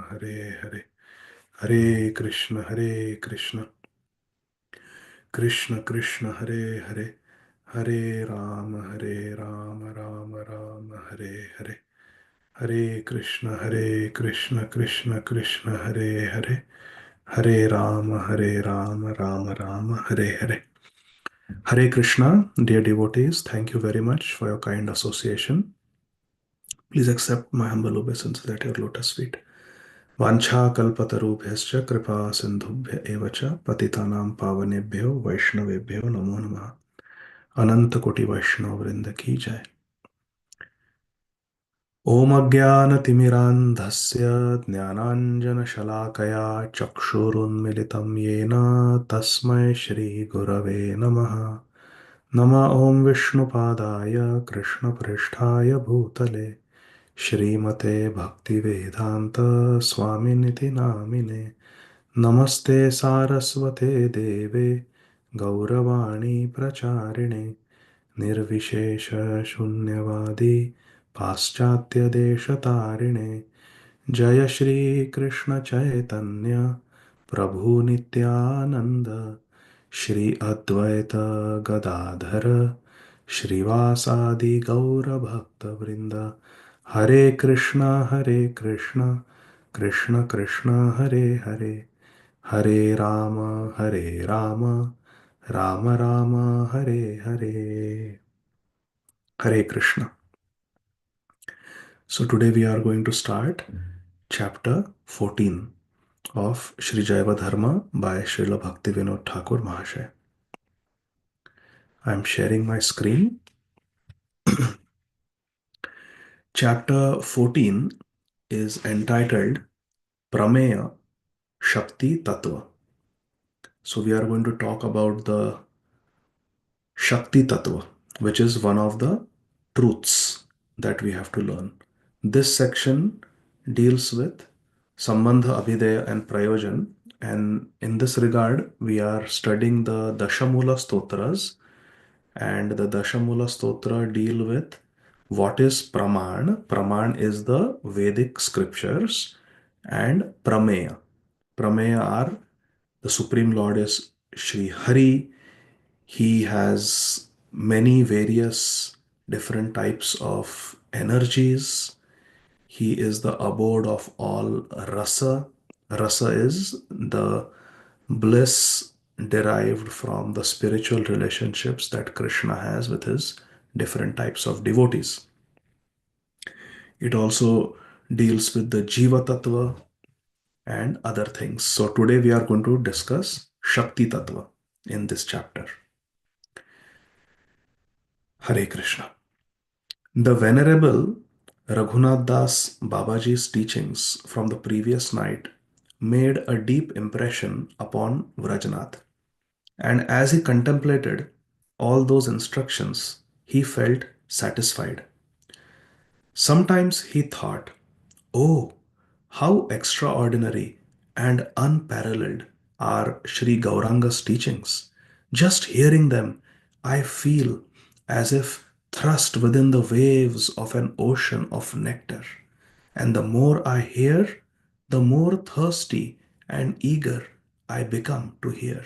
Hare Hare, Hare Krishna, Krishna Krishna, Hare Hare, Hare Rama, Rama Rama, Hare Hare, Hare Krishna, Krishna Krishna, Hare Hare, Hare Rama, Rama Rama, Hare Hare. Hare Krishna, dear devotees, thank you very much for your kind association. Please accept my humble obeisances at your lotus feet. Vancha kalpatarubhyascha kripa sindhubhya eva cha patitanam pavanebhyo vaishnavebhyo namo namaha. Ananta koti vaishnava vrinda ki jai. Om अज्ञानतिमिरान्धस्य ज्ञानाञ्जनशलाकया चक्षुरुन्मिलितं येन तस्मै श्रीगुरवे नमः. नमः ॐ विष्णुपादाय कृष्णपृष्ठाय भूतले श्रीमते भक्तिवेदान्त स्वामिनिति नामिने. नमस्ते सारस्वते देवे गौरवाणी प्रचारिणे निर्विशेष शून्यवादी पाश्चात्यदेशतारिणे. जय श्री कृष्ण चैतन्य प्रभु नित्यानंद श्री अद्वैत गदाधर श्रीवासादि गौर भक्त वृंद. हरे कृष्णा कृष्ण कृष्ण हरे हरे, हरे Ram Ram Ram Hare Hare. Hare Krishna. So today we are going to start chapter 14 of Shri Jaiva Dharma by Srila Bhaktivinoda Thakur Mahasaya. I am sharing my screen. Chapter 14 is entitled Prameya Shakti Tattva. So we are going to talk about the Shakti Tattva, which is one of the truths that we have to learn. This section deals with Sambandha, Abhidaya and Prayojan, and in this regard we are studying the Dashamula Stotras, and the Dashamula Stotra deal with what is Praman. Praman is the Vedic scriptures, and Prameya. Prameya are the Supreme Lord is Sri Hari. He has many various different types of energies. He is the abode of all rasa. Rasa is the bliss derived from the spiritual relationships that Krishna has with his different types of devotees. It also deals with the Jiva Tattva and other things. So today we are going to discuss Shakti Tattva in this chapter. Hare Krishna. The Venerable Raghunath Das Babaji's teachings from the previous night made a deep impression upon Vrajnath. And as he contemplated all those instructions, he felt satisfied. Sometimes he thought, oh, how extraordinary and unparalleled are Sri Gauranga's teachings. Just hearing them, I feel as if thrust within the waves of an ocean of nectar. And the more I hear, the more thirsty and eager I become to hear.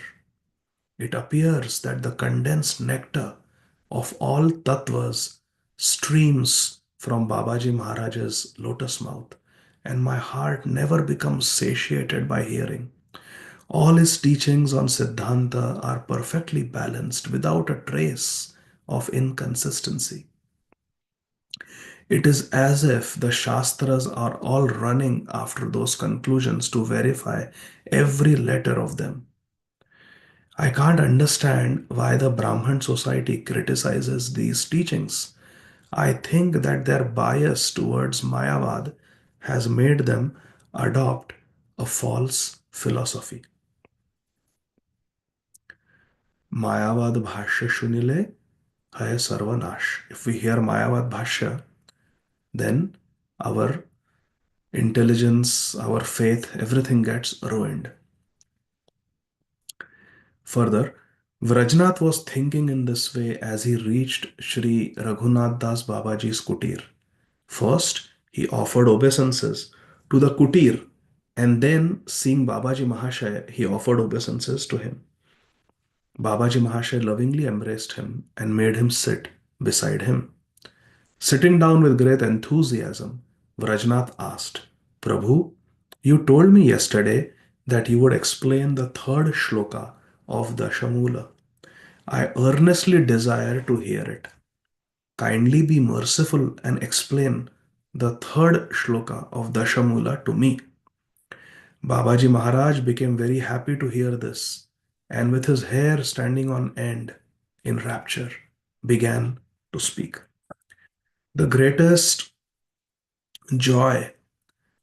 It appears that the condensed nectar of all tattvas streams from Babaji Maharaj's lotus mouth, and my heart never becomes satiated by hearing. All his teachings on Siddhanta are perfectly balanced without a trace of inconsistency. It is as if the Shastras are all running after those conclusions to verify every letter of them. I can't understand why the Brahman society criticizes these teachings. I think that their bias towards Mayavad has made them adopt a false philosophy. Mayavad Bhashya Shunile Hai Sarvanash. If we hear Mayavad Bhashya, then our intelligence, our faith, everything gets ruined. Further, Vrajnath was thinking in this way as he reached Sri Raghunath Das Babaji's kutir. First, he offered obeisances to the kutir And then, seeing Babaji Mahashaya, he offered obeisances to him. Babaji Mahashaya lovingly embraced him and made him sit beside him. Sitting down with great enthusiasm, Vrajnath asked, Prabhu, you told me yesterday that you would explain the third shloka of Dashamula. I earnestly desire to hear it. Kindly be merciful and explain the third shloka of Dashamula to me. Babaji Maharaj became very happy to hear this, and with his hair standing on end in rapture, began to speak. The greatest joy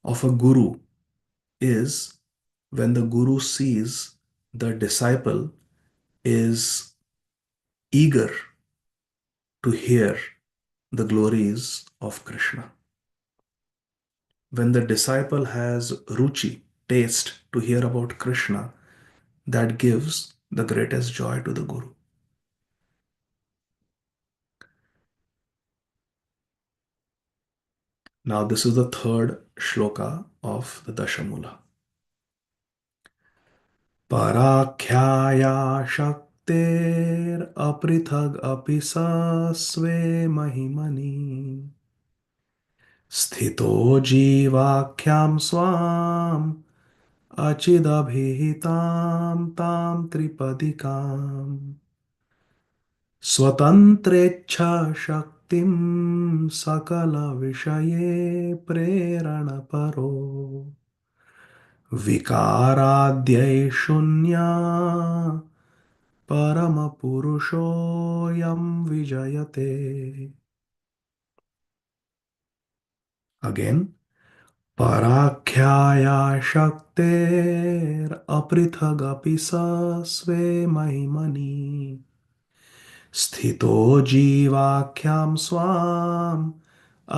of a guru is when the guru sees the disciple is eager to hear the glories of Krishna. When the disciple has ruchi, taste to hear about Krishna, that gives the greatest joy to the guru. Now, this is the third shloka of the Dashamula. Parakhyaya shakter aprithag apisa sve mahimani sthito jivakhyam swam achidabhihitam tam tripadikam स्वतंत्रेच्छा शक्तिं सकल विषये प्रेरण परो विकाराद्यै शून्या परम पुरुषोऽयं विजयते. Again, पराख्याया शक्तेर अपृथगपि स स्वे महिमनि स्थितो जीवाख्यां स्वाम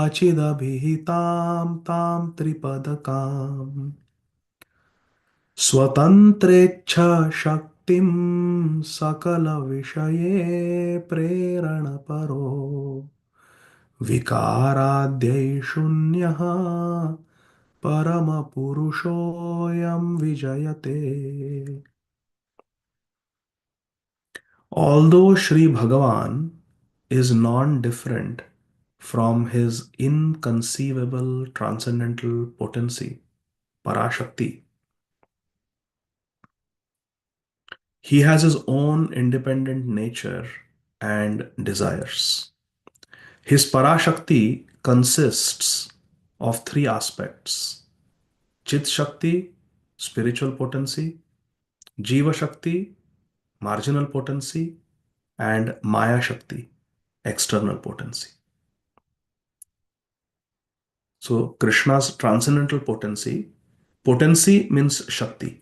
अचिदभिहितां तां त्रिपदकाम् स्वतंत्रेच्छा शक्तिं सकल विषये प्रेरण परो विकाराद्यै शून्यः परम पुरुषोऽयं विजयते. Although Sri Bhagavan is non-different from his inconceivable transcendental potency, Parashakti, he has his own independent nature and desires. His Parashakti consists of three aspects: Chit Shakti, spiritual potency; Jiva Shakti, marginal potency; and Maya-sakti, external potency. So Krishna's transcendental potency, potency means Shakti.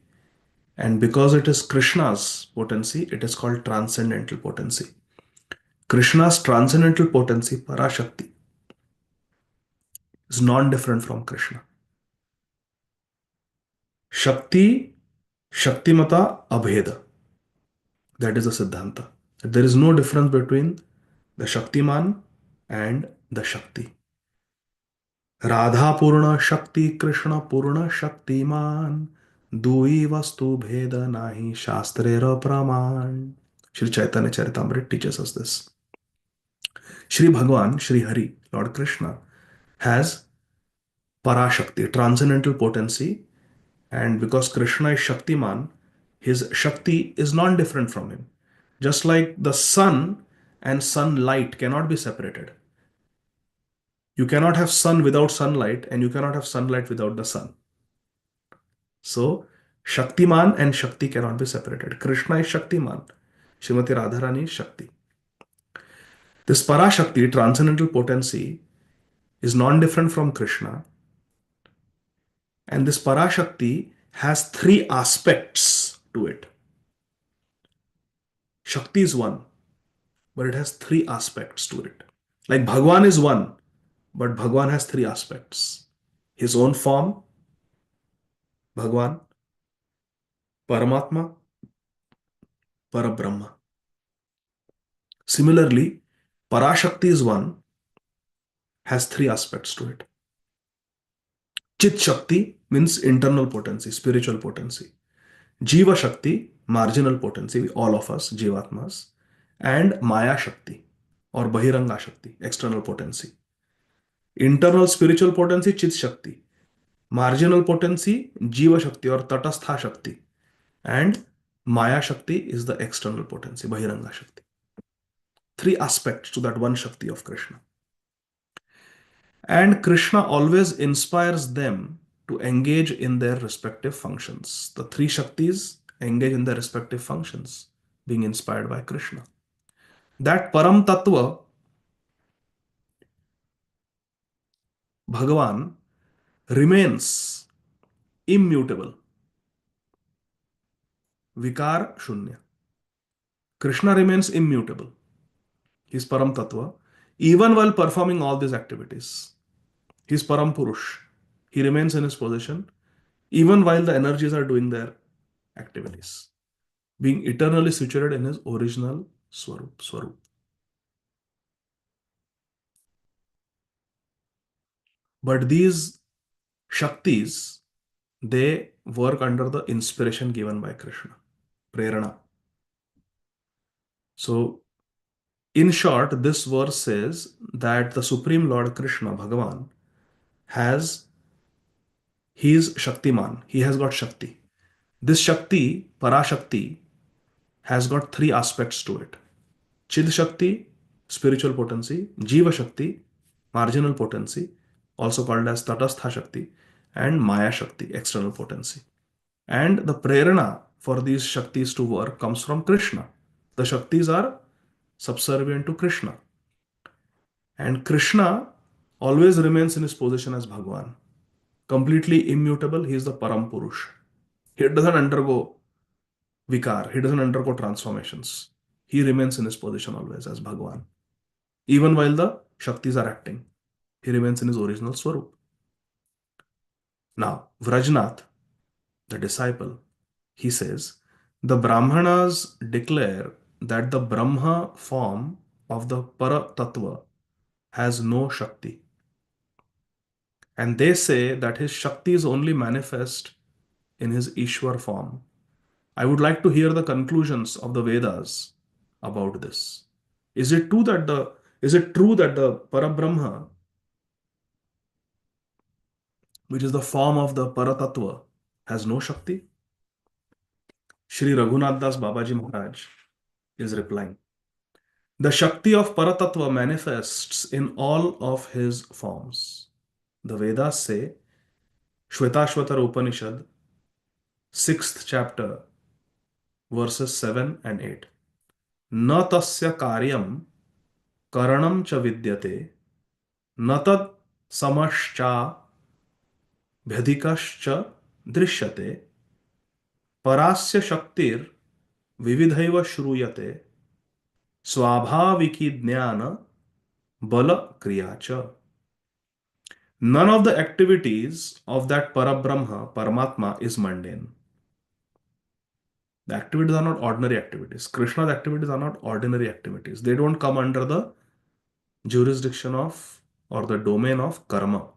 And because it is Krishna's potency, it is called transcendental potency. Krishna's transcendental potency, Parashakti, is non-different from Krishna. Shakti, Shaktimata, Abheda. That is the Siddhanta. There is no difference between the Shaktiman and the Shakti. Radha पूर्ण शक्ति कृष्ण पूर्ण शक्तिमान दुई वस्तु भेद नाही शास्त्रेर प्रमाण. Sri Chaitanya Charitamrita teaches us this. Sri Bhagavan, Sri Hari, Lord Krishna, has Parashakti, transcendental potency, and because Krishna is Shaktiman, his Shakti is non-different from him. Just like the sun and sunlight cannot be separated. You cannot have sun without sunlight, and you cannot have sunlight without the sun. So, Shaktiman and Shakti cannot be separated. Krishna is Shaktiman. Srimati Radharani is Shakti. This Parashakti, transcendental potency, is non-different from Krishna. And this Parashakti has three aspects to it. Shakti is one, but it has three aspects to it. Like Bhagwan is one, but Bhagwan has three aspects. His own form, Bhagwan; Paramatma; Parabrahma. Similarly, Parashakti is one, has three aspects to it. Chit Shakti means internal potency, spiritual potency. Jiva Shakti, marginal potency, all of us, Jivatmas. And Maya Shakti or Bahiranga Shakti, external potency. Internal spiritual potency, Chit Shakti. Marginal potency, Jiva Shakti or Tatastha Shakti. And Maya Shakti is the external potency, Bahiranga Shakti. Three aspects to that one Shakti of Krishna. And Krishna always inspires them to engage in their respective functions. The three Shaktis engage in their respective functions, being inspired by Krishna. That Param Tattva, Bhagavan, remains immutable. Vikar Shunya. Krishna remains immutable. He is Param Tattva, even while performing all these activities. He is Param Purush. He remains in his position, even while the energies are doing their activities, being eternally situated in his original Swarup. But these Shaktis, they work under the inspiration given by Krishna, Prerana. So, in short, this verse says that the Supreme Lord Krishna, Bhagavan, he is Shaktiman. He has got Shakti. This Shakti, Parashakti, has got three aspects to it. Chid Shakti, spiritual potency, Jiva Shakti, marginal potency, also called as Tatastha Shakti, and Maya Shakti, external potency. And the prerana for these Shaktis to work comes from Krishna. The Shaktis are subservient to Krishna. And Krishna always remains in his position as Bhagavan. Completely immutable, he is the Param Purush. He doesn't undergo vikar, he doesn't undergo transformations. He remains in his position always as Bhagavan. Even while the Shaktis are acting, he remains in his original Swarup. Now, Vrajnath, the disciple, he says, the Brahmanas declare that the Brahma form of the Para Tattva has no Shakti. And they say that his Shakti is only manifest in his Ishwar form. I would like to hear the conclusions of the Vedas about this. Is it true that the Parabrahma, which is the form of the Paratattva, has no Shakti? Shri Raghunath Das Babaji Maharaj is replying. The Shakti of Paratattva manifests in all of his forms. The Vedas say, Shvetashvatara Upanishad, 6th chapter, verses 7 and 8. Na tasya karyam karanam cha vidyate, na tad samascha bhyadikascha drishyate, parasya shaktir vividhaiva shruyate, swabhaviki jnana bala kriyacha. None of the activities of that Parabrahma, Paramatma, is mundane. The activities are not ordinary activities. Krishna's activities are not ordinary activities. They don't come under the jurisdiction of or the domain of karma.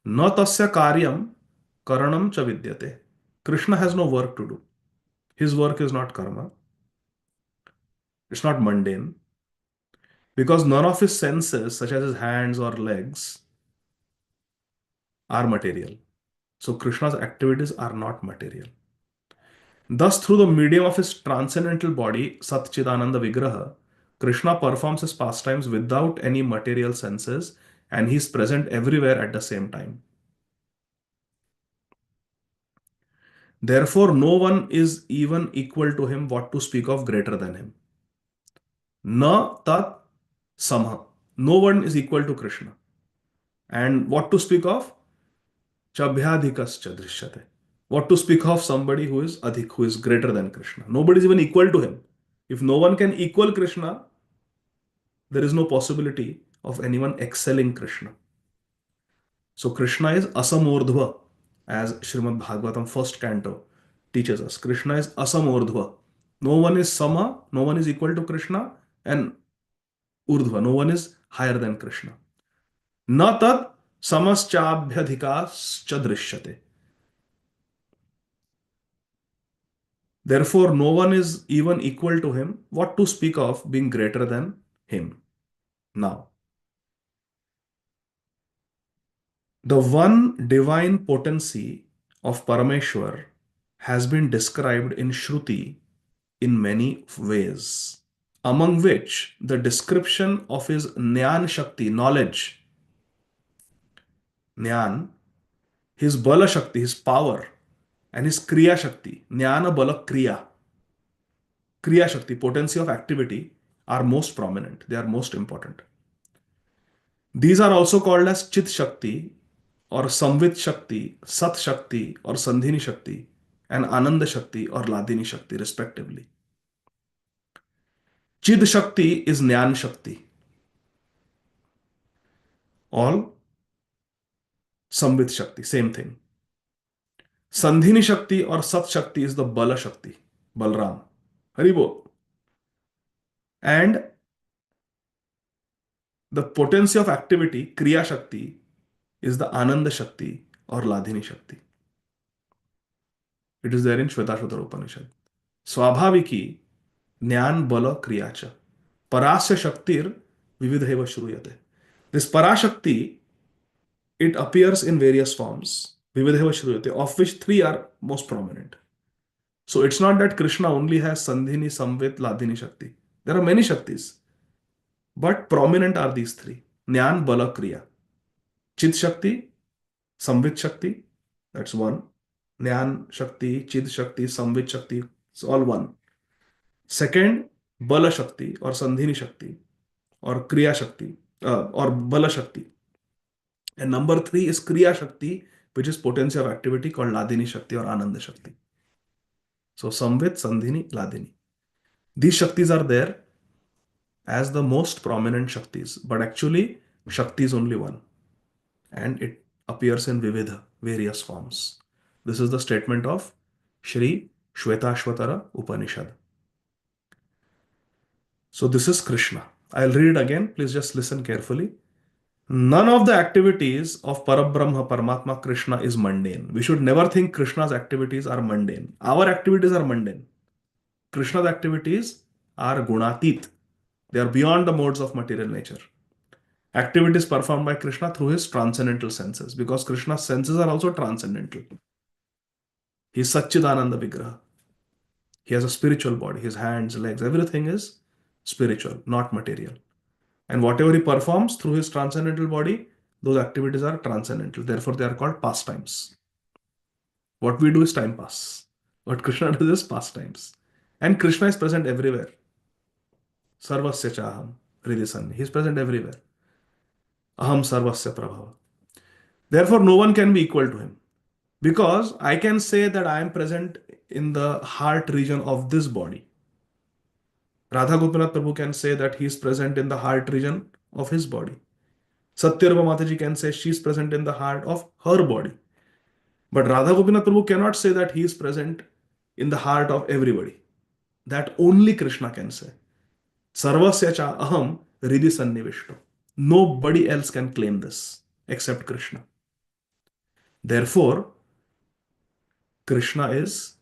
Na tasya karyam karanam cha vidyate. Krishna has no work to do. His work is not karma. It's not mundane. Because none of his senses, such as his hands or legs, are material. So Krishna's activities are not material. Thus, through the medium of his transcendental body, Satchidananda Vigraha, Krishna performs his pastimes without any material senses and he is present everywhere at the same time. Therefore, no one is even equal to him, what to speak of greater than him. Na tat samha. No one is equal to Krishna. And what to speak of? Chabhyadhikascha drishyate. What to speak of somebody who is adhik, who is greater than Krishna. Nobody is even equal to him. If no one can equal Krishna, there is no possibility of anyone excelling Krishna. So Krishna is asamordhva, as Srimad Bhagavatam first canto teaches us. Krishna is asamordhva. No one is sama, no one is equal to Krishna, and urdhva, no one is higher than Krishna. Na tat Samaschabhyadhikaश्च drishyate. Therefore, no one is even equal to him. What to speak of being greater than him? Now, the one divine potency of Parameshwar has been described in Shruti in many ways, among which the description of his Jnana Shakti, knowledge, Jnana, his Bala Shakti, his power, and his Kriya Shakti, Jnana Bala Kriya, Kriya Shakti, potency of activity, are most prominent. They are most important. These are also called as Chit Shakti or Samvit Shakti, Sat Shakti or Sandhini Shakti, and Ananda Shakti or Ladini Shakti, respectively. Chid Shakti is Jnana Shakti. All Samvit Shakti, same thing. Sandhini Shakti or Sat Shakti is the Bala Shakti, Balram. Haribol. And the potency of activity, Kriya Shakti, is the Ananda Shakti or Ladini Shakti. It is there in Shvetashvatara Upanishad. Swabhaviki, Jnana Bala Kriyacha. Parasya Shaktir Vividheva Shruyate. This Parashakti, it appears in various forms, Vividheva Shruyate, of which three are most prominent. So it's not that Krishna only has Sandhini, Samvit, Ladini Shakti. There are many Shaktis, but prominent are these three. Jnana Bala Kriya. Chit Shakti, Samvit Shakti, that's one. Jnana Shakti, Chit Shakti, Samvit Shakti, it's all one. Second, Bala Shakti or Sandhini Shakti or Kriya Shakti or Bala Shakti. And number three is Kriya Shakti, which is potency of activity called Ladini Shakti or Ananda Shakti. So Samvit, Sandhini, Ladini. These Shaktis are there as the most prominent Shaktis, but actually Shakti is only one and it appears in Vividha, various forms. This is the statement of Shri Shvetashvatara Upanishad. So this is Krishna. I'll read it again. Please just listen carefully. None of the activities of Parabrahma, Paramatma, Krishna is mundane. We should never think Krishna's activities are mundane. Our activities are mundane. Krishna's activities are gunatit. They are beyond the modes of material nature. Activities performed by Krishna through his transcendental senses, because Krishna's senses are also transcendental. He is Satchidananda Vigraha. He has a spiritual body. His hands, legs, everything is spiritual, not material. And whatever he performs through his transcendental body, those activities are transcendental. Therefore, they are called pastimes. What we do is time pass. What Krishna does is pastimes. And Krishna is present everywhere. Sarvasya chaham, Hridisanni. He is present everywhere. Aham sarvasya prabhava. Therefore, no one can be equal to him. Because I can say that I am present in the heart region of this body. Radha Gopinath Prabhu can say that he is present in the heart region of his body. Satyarva Mataji can say she is present in the heart of her body. But Radha Gopinath Prabhu cannot say that he is present in the heart of everybody. That only Krishna can say. Sarvasya cha aham hridhi sannivishto. Nobody else can claim this except Krishna. Therefore, Krishna is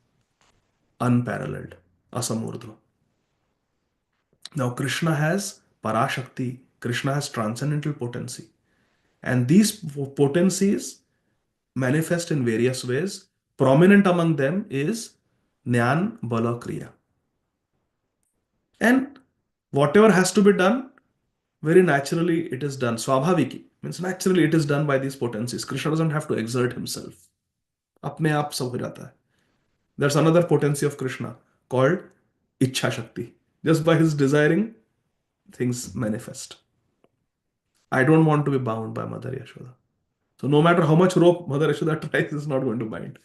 unparalleled, asamurdha. Now, Krishna has Parashakti, Krishna has transcendental potency. And these potencies manifest in various ways. Prominent among them is Jnana Bala Kriya. And whatever has to be done, very naturally it is done. Swabhaviki means naturally it is done by these potencies. Krishna doesn't have to exert himself. Apne aap sab ho jata hai. There's another potency of Krishna called Ichha Shakti. Just by his desiring, things manifest. I don't want to be bound by Mother Yashoda. So no matter how much rope Mother Yashoda tries, is not going to bind.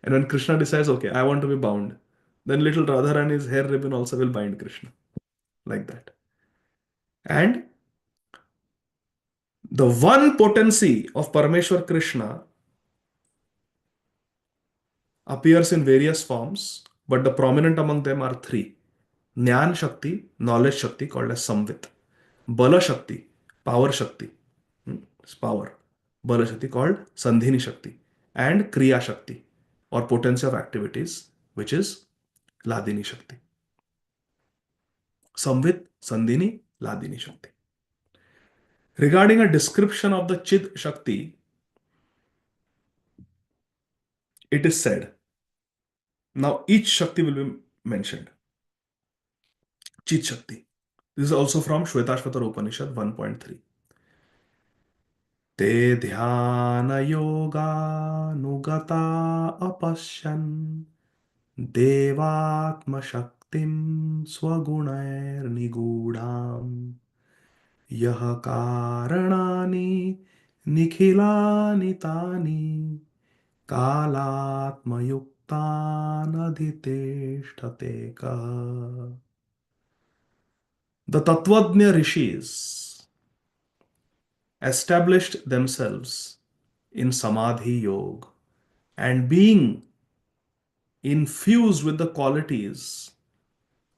And when Krishna decides, okay, I want to be bound, then little Radharani's hair ribbon also will bind Krishna. Like that. And the one potency of Parameshwar Krishna appears in various forms, but the prominent among them are three. Jnana Shakti, knowledge Shakti called as Samvit. Bala Shakti, power Shakti. It's power. Bala Shakti called Sandhini Shakti, and Kriya Shakti or potency of activities, which is Ladini Shakti. Samvit, Sandhini, Ladini Shakti. Regarding a description of the Chid Shakti, it is said, now each Shakti will be mentioned. Chid Shakti. This is also from Shvetashvatara Upanishad 1.3. ते ध्यानयोगानुगता अपश्यन् देवात्मशक्तिं स्वगुणैर्निगूढाम् यः कारणानि निखिलानि तानि कालात्मयुक्तानधितिष्ठते कः. The Tattvajna rishis established themselves in Samadhi Yoga, and being infused with the qualities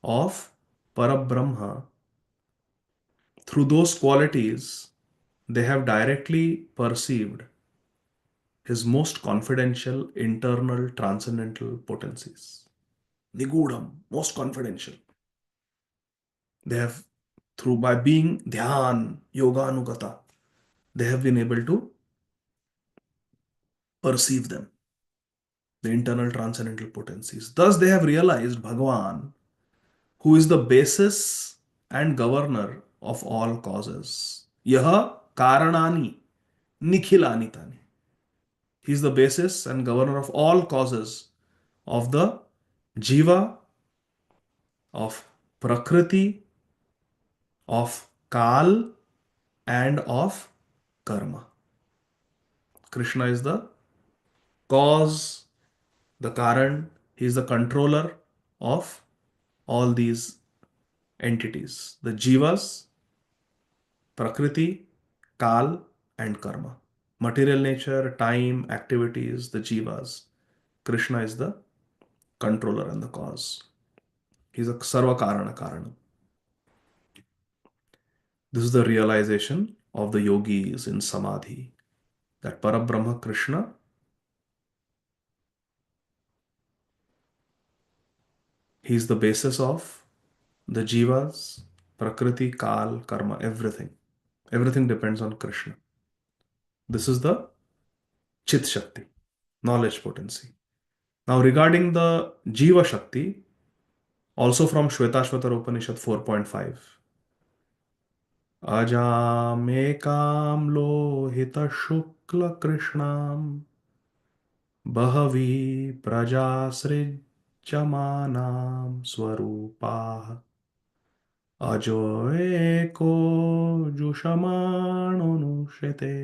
of Parabrahma, through those qualities, they have directly perceived his most confidential internal transcendental potencies. Nigudam, most confidential. They have, through by being dhyan, yoga anugata, they have been able to perceive them, the internal transcendental potencies. Thus, they have realized Bhagavan, who is the basis and governor of all causes. Yaha karanani nikhilani tani. He is the basis and governor of all causes of the Jiva, of Prakriti, of Kal, and of Karma. Krishna is the cause, the Karan. He is the controller of all these entities, the Jivas, Prakriti, Kal, and Karma. Material nature, time, activities, the Jivas. Krishna is the controller and the cause. He is a Sarva Karana Karana. This is the realization of the yogis in Samadhi, that Parabrahma Krishna, he is the basis of the Jivas, Prakriti, Kal, Karma, everything. Everything depends on Krishna. This is the Chit Shakti, knowledge potency. Now, regarding the Jiva Shakti, also from Shvetashvatara Upanishad 4.5, Ajamekam lohita shukla krishnam बहवी प्रजासृज्यमानां स्वरूपाः अजो एको जुषमाणोनुष्यते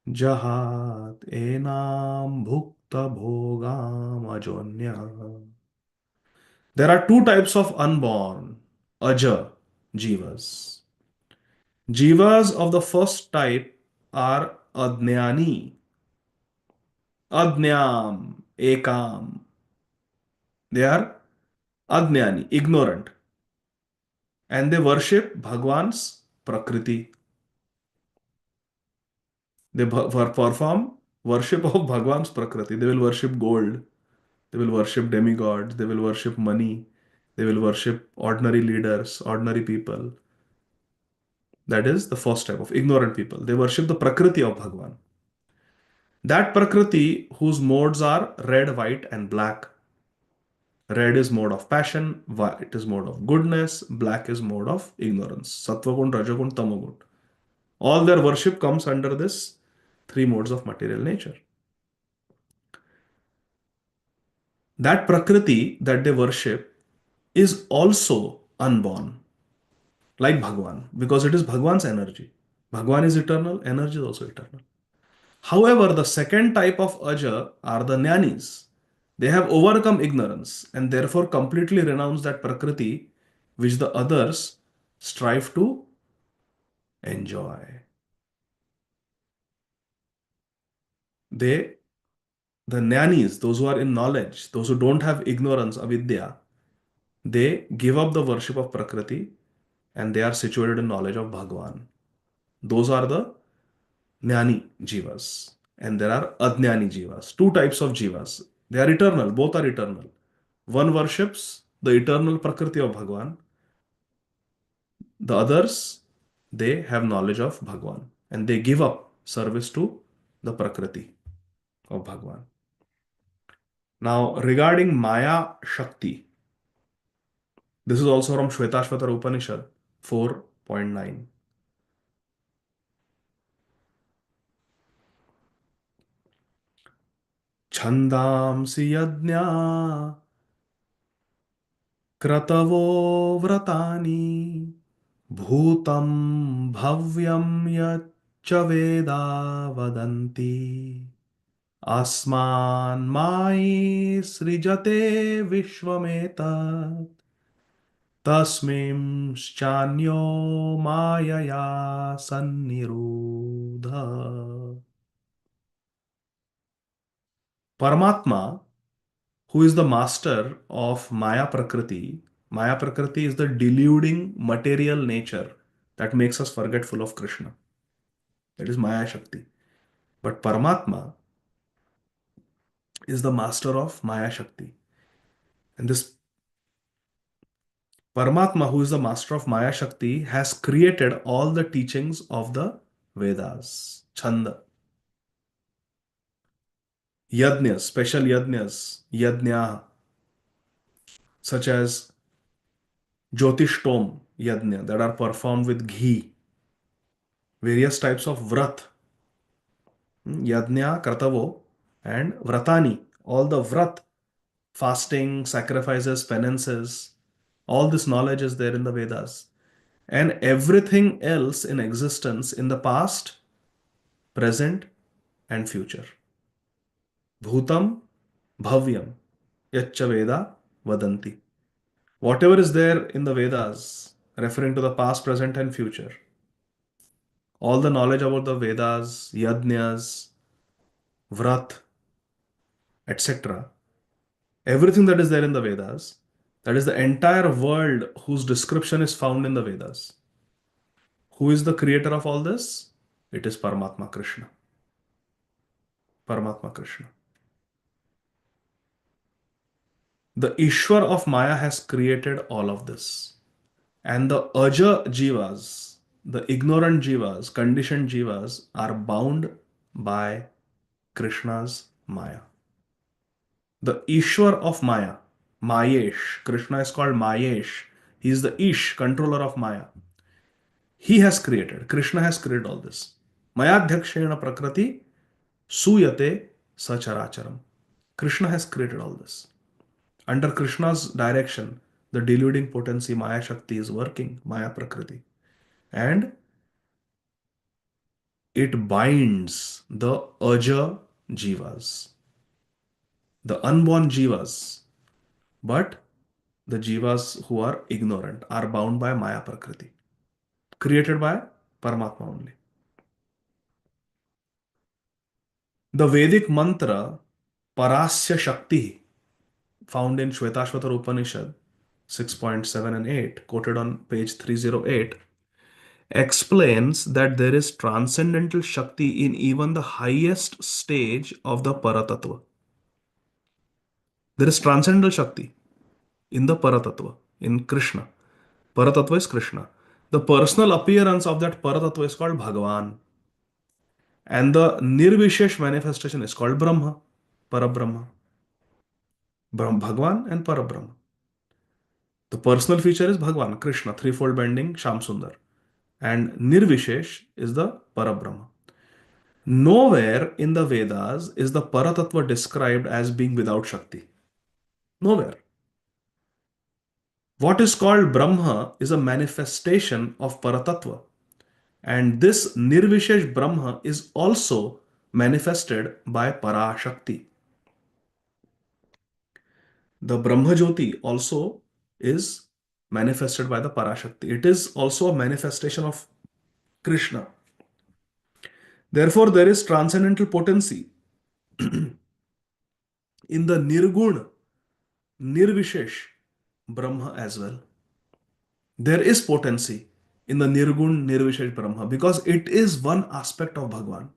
जहात eNAM भुक्त भोगाम अजोन्यः. There are two types of unborn aja jivas. Jivas of the first type are adnyani, adnyam, ekam. They are Ajnani, ignorant, and they worship Bhagwan's Prakriti. They perform worship of Bhagwan's Prakriti. They will worship gold, they will worship demigods, they will worship money, they will worship ordinary leaders, ordinary people. That is the first type of ignorant people. They worship the Prakriti of Bhagwan. That Prakriti whose modes are red, white, and black. Red is mode of passion, white is mode of goodness, black is mode of ignorance. Sattvagun, Rajagun, Tamagun. All their worship comes under this three modes of material nature. That Prakriti that they worship is also unborn, like Bhagwan, because it is Bhagwan's energy. Bhagwan is eternal, energy is also eternal. However, the second type of Aja are the Jnanis. They have overcome ignorance and therefore completely renounce that Prakriti which the others strive to enjoy. They, the Jnanis, those who are in knowledge, those who don't have ignorance, avidya, they give up the worship of Prakriti and they are situated in knowledge of Bhagwan. Those are the Jnani jivas, and there are Ajnani jivas. Two types of jivas. They are eternal, both are eternal. One worships the eternal Prakriti of Bhagavan, the others, they have knowledge of Bhagavan and they give up service to the Prakriti of Bhagavan. Now, regarding Maya-sakti, this is also from Shvetashvatara Upanishad 4.9. Chandamsi yajna क्रतवो व्रतानि भूतं भव्यं यच्च वेदा वदन्ति अस्मान्मायि सृजते विश्वमेतत् तस्मिंश्चान्यो मायया सन्निरूढ. Paramatma, who is the master of Maya Prakriti. Maya Prakriti is the deluding material nature that makes us forgetful of Krishna. That is Maya-sakti. But Paramatma is the master of Maya-sakti. And this Paramatma, who is the master of Maya-sakti, has created all the teachings of the Vedas, Chanda, Yajnas, special Yajnas, Yajna, such as Jyotishtom Yajna that are performed with ghee, various types of vrat, Yajna, Kratavo, and Vratani, all the vrat, fasting, sacrifices, penances, all this knowledge is there in the Vedas. And everything else in existence in the past, present, and future. Bhutam, Bhavyam, Yaccha Veda, Vadanti. Whatever is there in the Vedas, referring to the past, present, and future, all the knowledge about the Vedas, Yajnas, Vrat, etc., everything that is there in the Vedas, that is the entire world whose description is found in the Vedas. Who is the creator of all this? It is Paramatma Krishna. Paramatma Krishna. The Ishwar of Maya has created all of this. And the Aja Jivas, the ignorant Jivas, conditioned Jivas, are bound by Krishna's Maya. The Ishwar of Maya, Mayesh, Krishna is called Mayesh. He is the Ish, controller of Maya. He has created, Krishna has created all this. Mayadhyakshena Prakriti Suyate Sacharacharam. Krishna has created all this. Under Krishna's direction, the deluding potency Maya-sakti is working, Maya Prakriti. And it binds the Aja Jivas, the unborn Jivas. But the Jivas who are ignorant are bound by Maya Prakriti, created by Paramatma only. The Vedic mantra Parasya Shakti, found in Shvetashvatara Upanishad 6.7 and 8, quoted on page 308, explains that there is transcendental Shakti in even the highest stage of the Paratattva. There is transcendental Shakti in the Paratattva, in Krishna. Paratattva is Krishna. The personal appearance of that Paratattva is called Bhagavan. And the Nirvishesh manifestation is called Brahma, Parabrahma. Bhagavan and Parabrahma. The personal feature is Bhagavan, Krishna, threefold bending, Sham Sundar. And Nirvishesh is the Parabrahma. Nowhere in the Vedas is the Paratattva described as being without Shakti. Nowhere. What is called Brahma is a manifestation of Paratattva. And this Nirvishesh Brahma is also manifested by Parashakti. The Brahma Jyoti also is manifested by the Parashakti. It is also a manifestation of Krishna. Therefore, there is transcendental potency in the Nirguna, Nirvishesh Brahma as well. There is potency in the Nirgun Nirvishesh Brahma because it is one aspect of Bhagavan.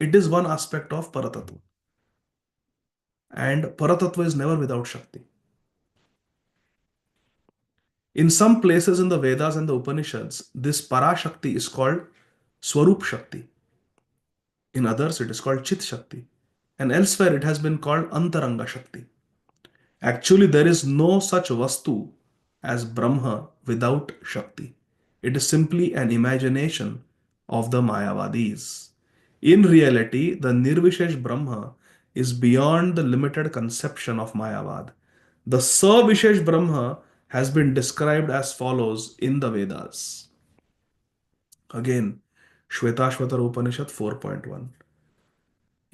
It is one aspect of Paratattva. And Paratattva is never without Shakti. In some places in the Vedas and the Upanishads, this Parashakti is called Swarup Shakti. In others, it is called Chit Shakti. And elsewhere, it has been called Antaranga Shakti. Actually, there is no such Vastu as Brahma without Shakti. It is simply an imagination of the Mayavadis. In reality, the Nirvishesh Brahma is beyond the limited conception of Mayavad. The Savishesh Brahma has been described as follows in the Vedas. Again, Shvetashvatara Upanishad 4.1.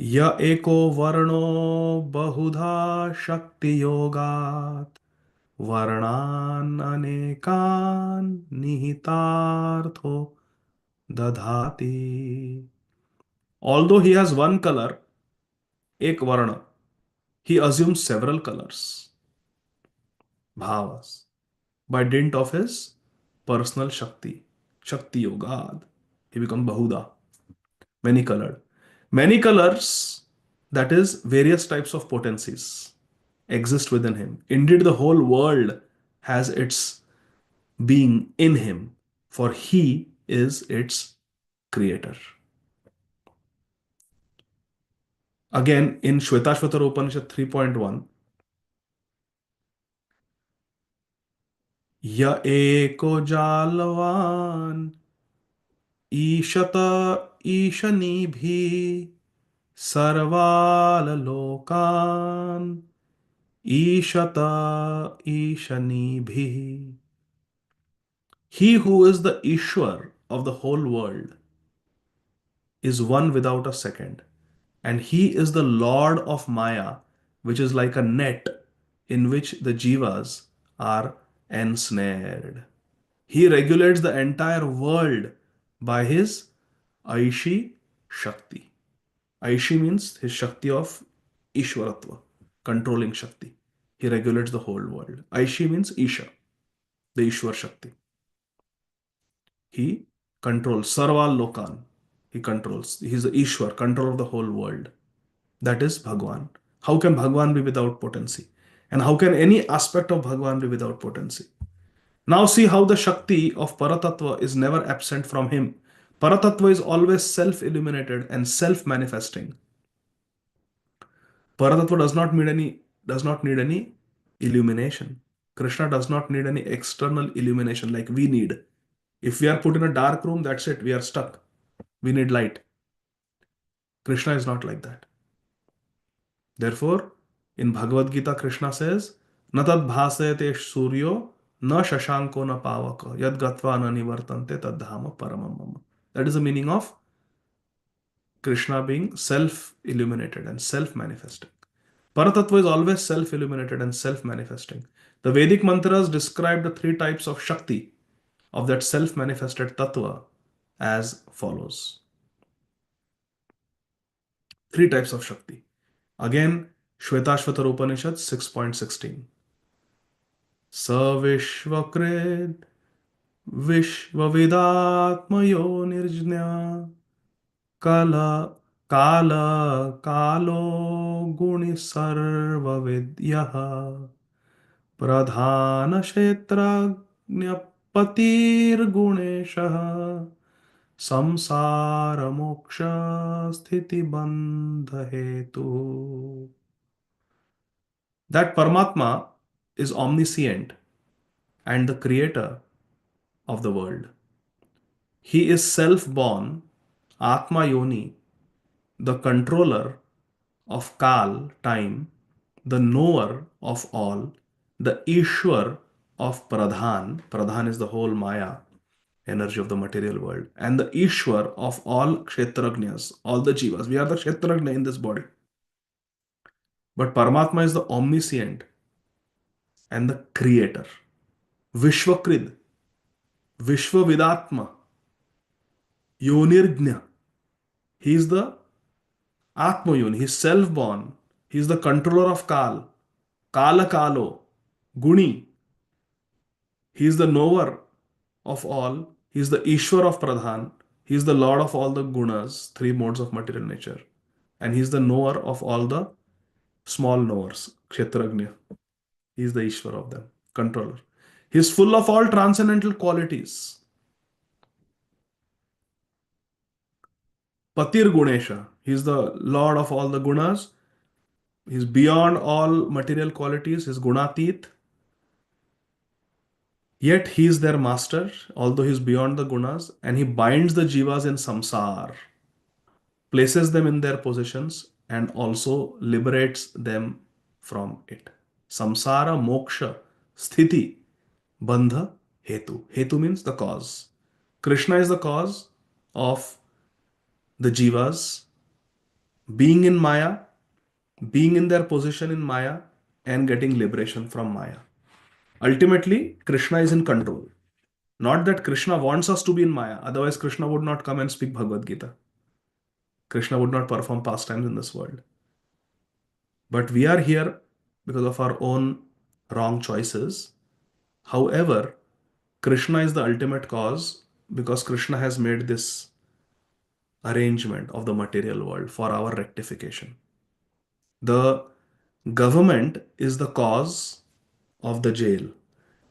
य एको वर्णो बहुधा शक्ति योगात् वर्णान् अनेकान् निहितार्थो दधाति. Although he has one color, ek varna, he assumes several colors, bhavas, by dint of his personal Shakti. Shakti Yogad. He becomes Bahuda, many colored. Many colors, that is, various types of potencies, exist within him. Indeed, the whole world has its being in him, for he is its creator. Again, in Shvetashvatara Upanishad 3.1, य एको जालवान ईशत ईशनीभि सर्वालोकान ईशत ईशनीभि. He who is the Ishwar of the whole world is one without a second. And he is the Lord of Maya, which is like a net in which the jivas are ensnared. He regulates the entire world by his Aishi Shakti. Aishi means his Shakti of Ishwaratva, controlling Shakti. He regulates the whole world. Aishi means Isha, the Ishwar Shakti. He controls Sarval Lokan. He controls. He is the Ishwar, control of the whole world. That is Bhagavan. How can Bhagavan be without potency? And how can any aspect of Bhagavan be without potency? Now see how the Shakti of Paratattva is never absent from him. Paratattva is always self-illuminated and self-manifesting. Paratattva does not need any illumination. Krishna does not need any external illumination like we need. If we are put in a dark room, that's it. We are stuck. We need light. Krishna is not like that. Therefore, in Bhagavad Gita, Krishna says, "Na tad bhasayate suryo, na shashanko na pavaka, yad gatva na nivartante tad dhama paramam mama." That is the meaning of Krishna being self-illuminated and self-manifesting. Paratattva is always self-illuminated and self-manifesting. The Vedic mantras describe the three types of Shakti of that self-manifested Tattva as follows. Three types of Shakti. Again, Shvetashvatara Upanishad 6.16. Savishvakrid Vishvavidatmayo Nirjna Kala Kala Kalo Guni Sarva Vidyaha Pradhana Kshetrajna Patir Guneshaha Samsara Moksha Sthiti Bandha Hetu. That Paramatma is omniscient and the creator of the world. He is self-born, Atma Yoni, the controller of Kal, time, the knower of all, the Ishwar of Pradhan. Pradhan is the whole Maya, energy of the material world, and the Ishwar of all Kshetrajnas, all the Jivas. We are the Kshetrajna in this body. But Paramatma is the omniscient and the creator. Vishvakrid, Vishvavidatma, Yonirjna. He is the Atma Yoni, he is self-born. He is the controller of Kal, Kala Kalo, Guni. He is the knower of all, He is the Ishwar of Pradhan. He is the Lord of all the gunas, three modes of material nature. And he is the knower of all the small knowers, Kshetragnya. He is the Ishwar of them, controller. He is full of all transcendental qualities. Patir Gunesha. He is the Lord of all the gunas. He is beyond all material qualities. He is Gunatit. Yet he is their master, although he is beyond the gunas, and he binds the jivas in samsar, places them in their positions, and also liberates them from it. Samsara, moksha, sthiti, bandha, hetu. Hetu means the cause. Krishna is the cause of the jivas being in Maya, being in their position in Maya, and getting liberation from Maya. Ultimately, Krishna is in control. Not that Krishna wants us to be in Maya, otherwise, Krishna would not come and speak Bhagavad Gita. Krishna would not perform pastimes in this world. But we are here because of our own wrong choices. However, Krishna is the ultimate cause because Krishna has made this arrangement of the material world for our rectification. The government is the cause of the jail.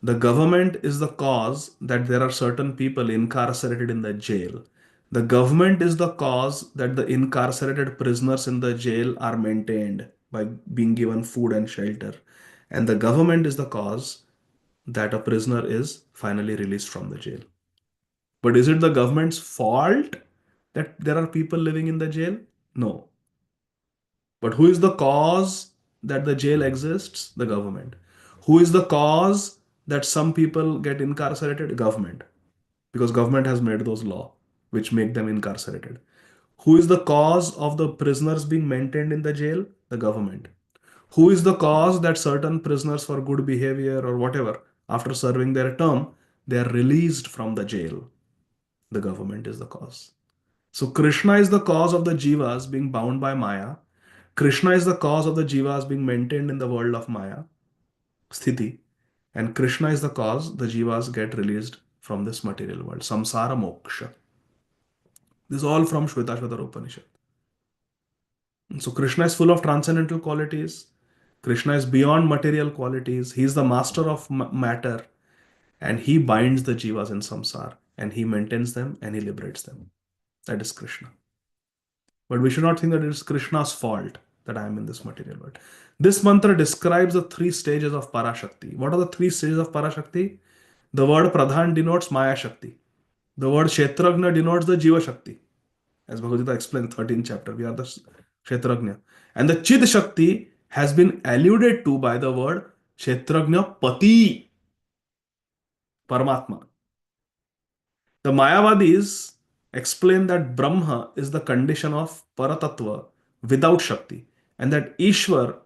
The government is the cause that there are certain people incarcerated in the jail. The government is the cause that the incarcerated prisoners in the jail are maintained by being given food and shelter. And the government is the cause that a prisoner is finally released from the jail. But is it the government's fault that there are people living in the jail? No. But who is the cause that the jail exists? The government. Who is the cause that some people get incarcerated? Government. Because government has made those law which make them incarcerated. Who is the cause of the prisoners being maintained in the jail? The government. Who is the cause that certain prisoners for good behavior or whatever, after serving their term, they are released from the jail? The government is the cause. So Krishna is the cause of the jivas being bound by Maya. Krishna is the cause of the jivas being maintained in the world of Maya, sthiti. And Krishna is the cause the jivas get released from this material world, samsara moksha. This is all from Shvetashvatara Upanishad. So Krishna is full of transcendental qualities. Krishna is beyond material qualities. He is the master of matter and he binds the jivas in samsara and he maintains them and he liberates them. That is Krishna. But we should not think that it is Krishna's fault that I am in this material world. This mantra describes the three stages of Parashakti. What are the three stages of Parashakti? The word Pradhan denotes Maya-sakti. The word Kshetragna denotes the Jiva-shakti. As Bhagavad Gita explained, 13th chapter, we are the Kshetragna. And the Chid-shakti has been alluded to by the word Kshetragna Pati, Paramatma. The Mayavadis explain that Brahma is the condition of Paratattva without Shakti, and that Ishwar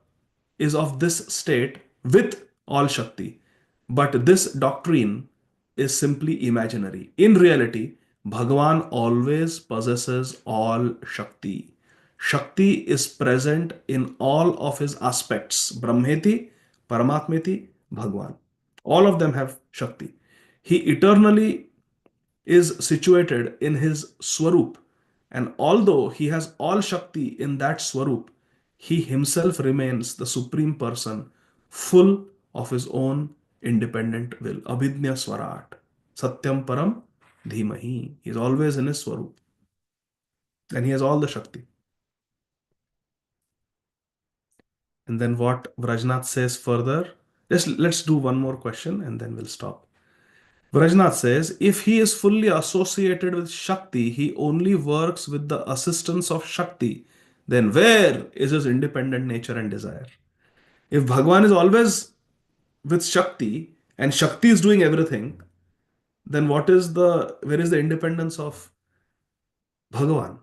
is of this state with all Shakti. But this doctrine is simply imaginary. In reality, Bhagavan always possesses all Shakti. Shakti is present in all of his aspects. Brahmeti, Paramatmeti, Bhagavan. All of them have Shakti. He eternally is situated in his Swarup. And although he has all Shakti in that Swarup, he himself remains the Supreme Person, full of his own independent will. Abhidnya Swarat. Satyam Param Dhimahi. He is always in his Swarup. And he has all the Shakti. And then what Vrajnath says further. Let's do one more question and then we'll stop. Vrajnath says, if he is fully associated with Shakti, he only works with the assistance of Shakti. Then where is his independent nature and desire? If Bhagavan is always with Shakti and Shakti is doing everything, then where is the independence of Bhagavan?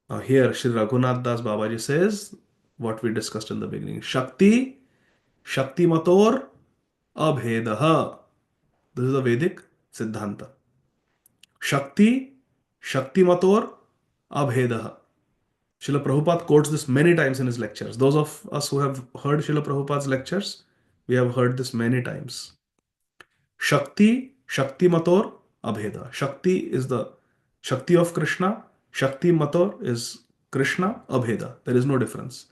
Now here, Shri Raghunath Das Babaji says, what we discussed in the beginning. Shakti, Shakti Mator, Abhedaha. This is a Vedic Siddhanta. Shakti, Shaktimator, Abhedaha. Srila Prabhupada quotes this many times in his lectures. Those of us who have heard Srila Prabhupada's lectures, we have heard this many times. Shakti, Shaktimator, abheda. Shakti is the Shakti of Krishna. Shakti Mator is Krishna, abheda. There is no difference.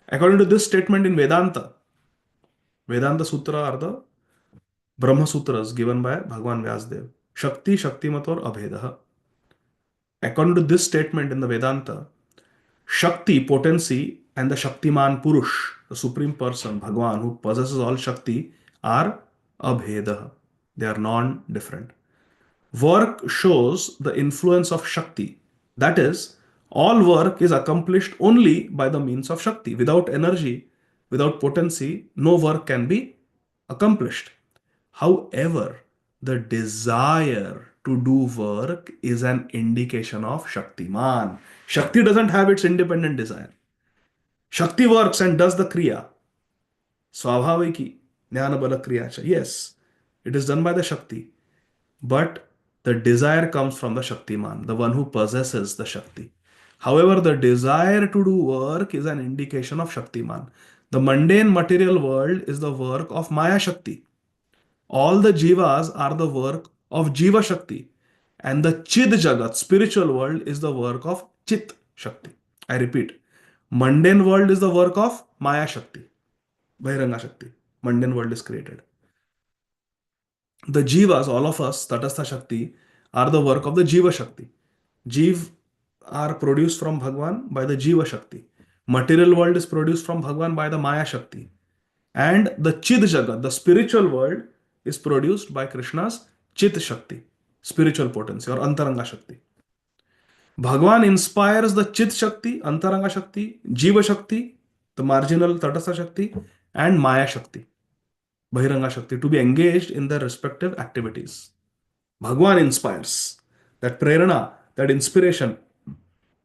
According to this statement in Vedanta, Vedanta Sutra are the Brahma Sutras given by Bhagavan Vyasdev. Shakti, Shakti Mator, abheda. According to this statement in the Vedanta, Shakti, potency, and the Shaktiman Purush, the Supreme Person, Bhagavan, who possesses all Shakti, are abheda. They are non-different. Work shows the influence of Shakti. That is, all work is accomplished only by the means of Shakti. Without energy, without potency, no work can be accomplished. However, the desire to do work is an indication of Shaktiman. Shakti doesn't have its independent desire. Shakti works and does the Kriya. Swabhaviki, Jnana Bala Kriya cha. Yes, it is done by the Shakti. But the desire comes from the Shaktiman, the one who possesses the Shakti. However, the desire to do work is an indication of Shaktiman. The mundane material world is the work of Maya-sakti. All the jivas are the work of Jiva Shakti. And the Chid Jagat, spiritual world, is the work of Chit Shakti. I repeat, mundane world is the work of Maya Shakti, Bahiranga Shakti. Mundane world is created. The jivas, all of us, Tatastha Shakti, are the work of the Jiva Shakti. Jiv are produced from Bhagwan by the Jiva Shakti. Material world is produced from Bhagwan by the Maya Shakti. And the Chid Jagat, the spiritual world, is produced by Krishna's Chit Shakti, spiritual potency or Antaranga Shakti. Bhagwan inspires the Chit Shakti, Antaranga Shakti, Jiva Shakti, the marginal Tatastha Shakti, and Maya Shakti, Bahiranga Shakti, to be engaged in their respective activities. Bhagwan inspires. That prerana, that inspiration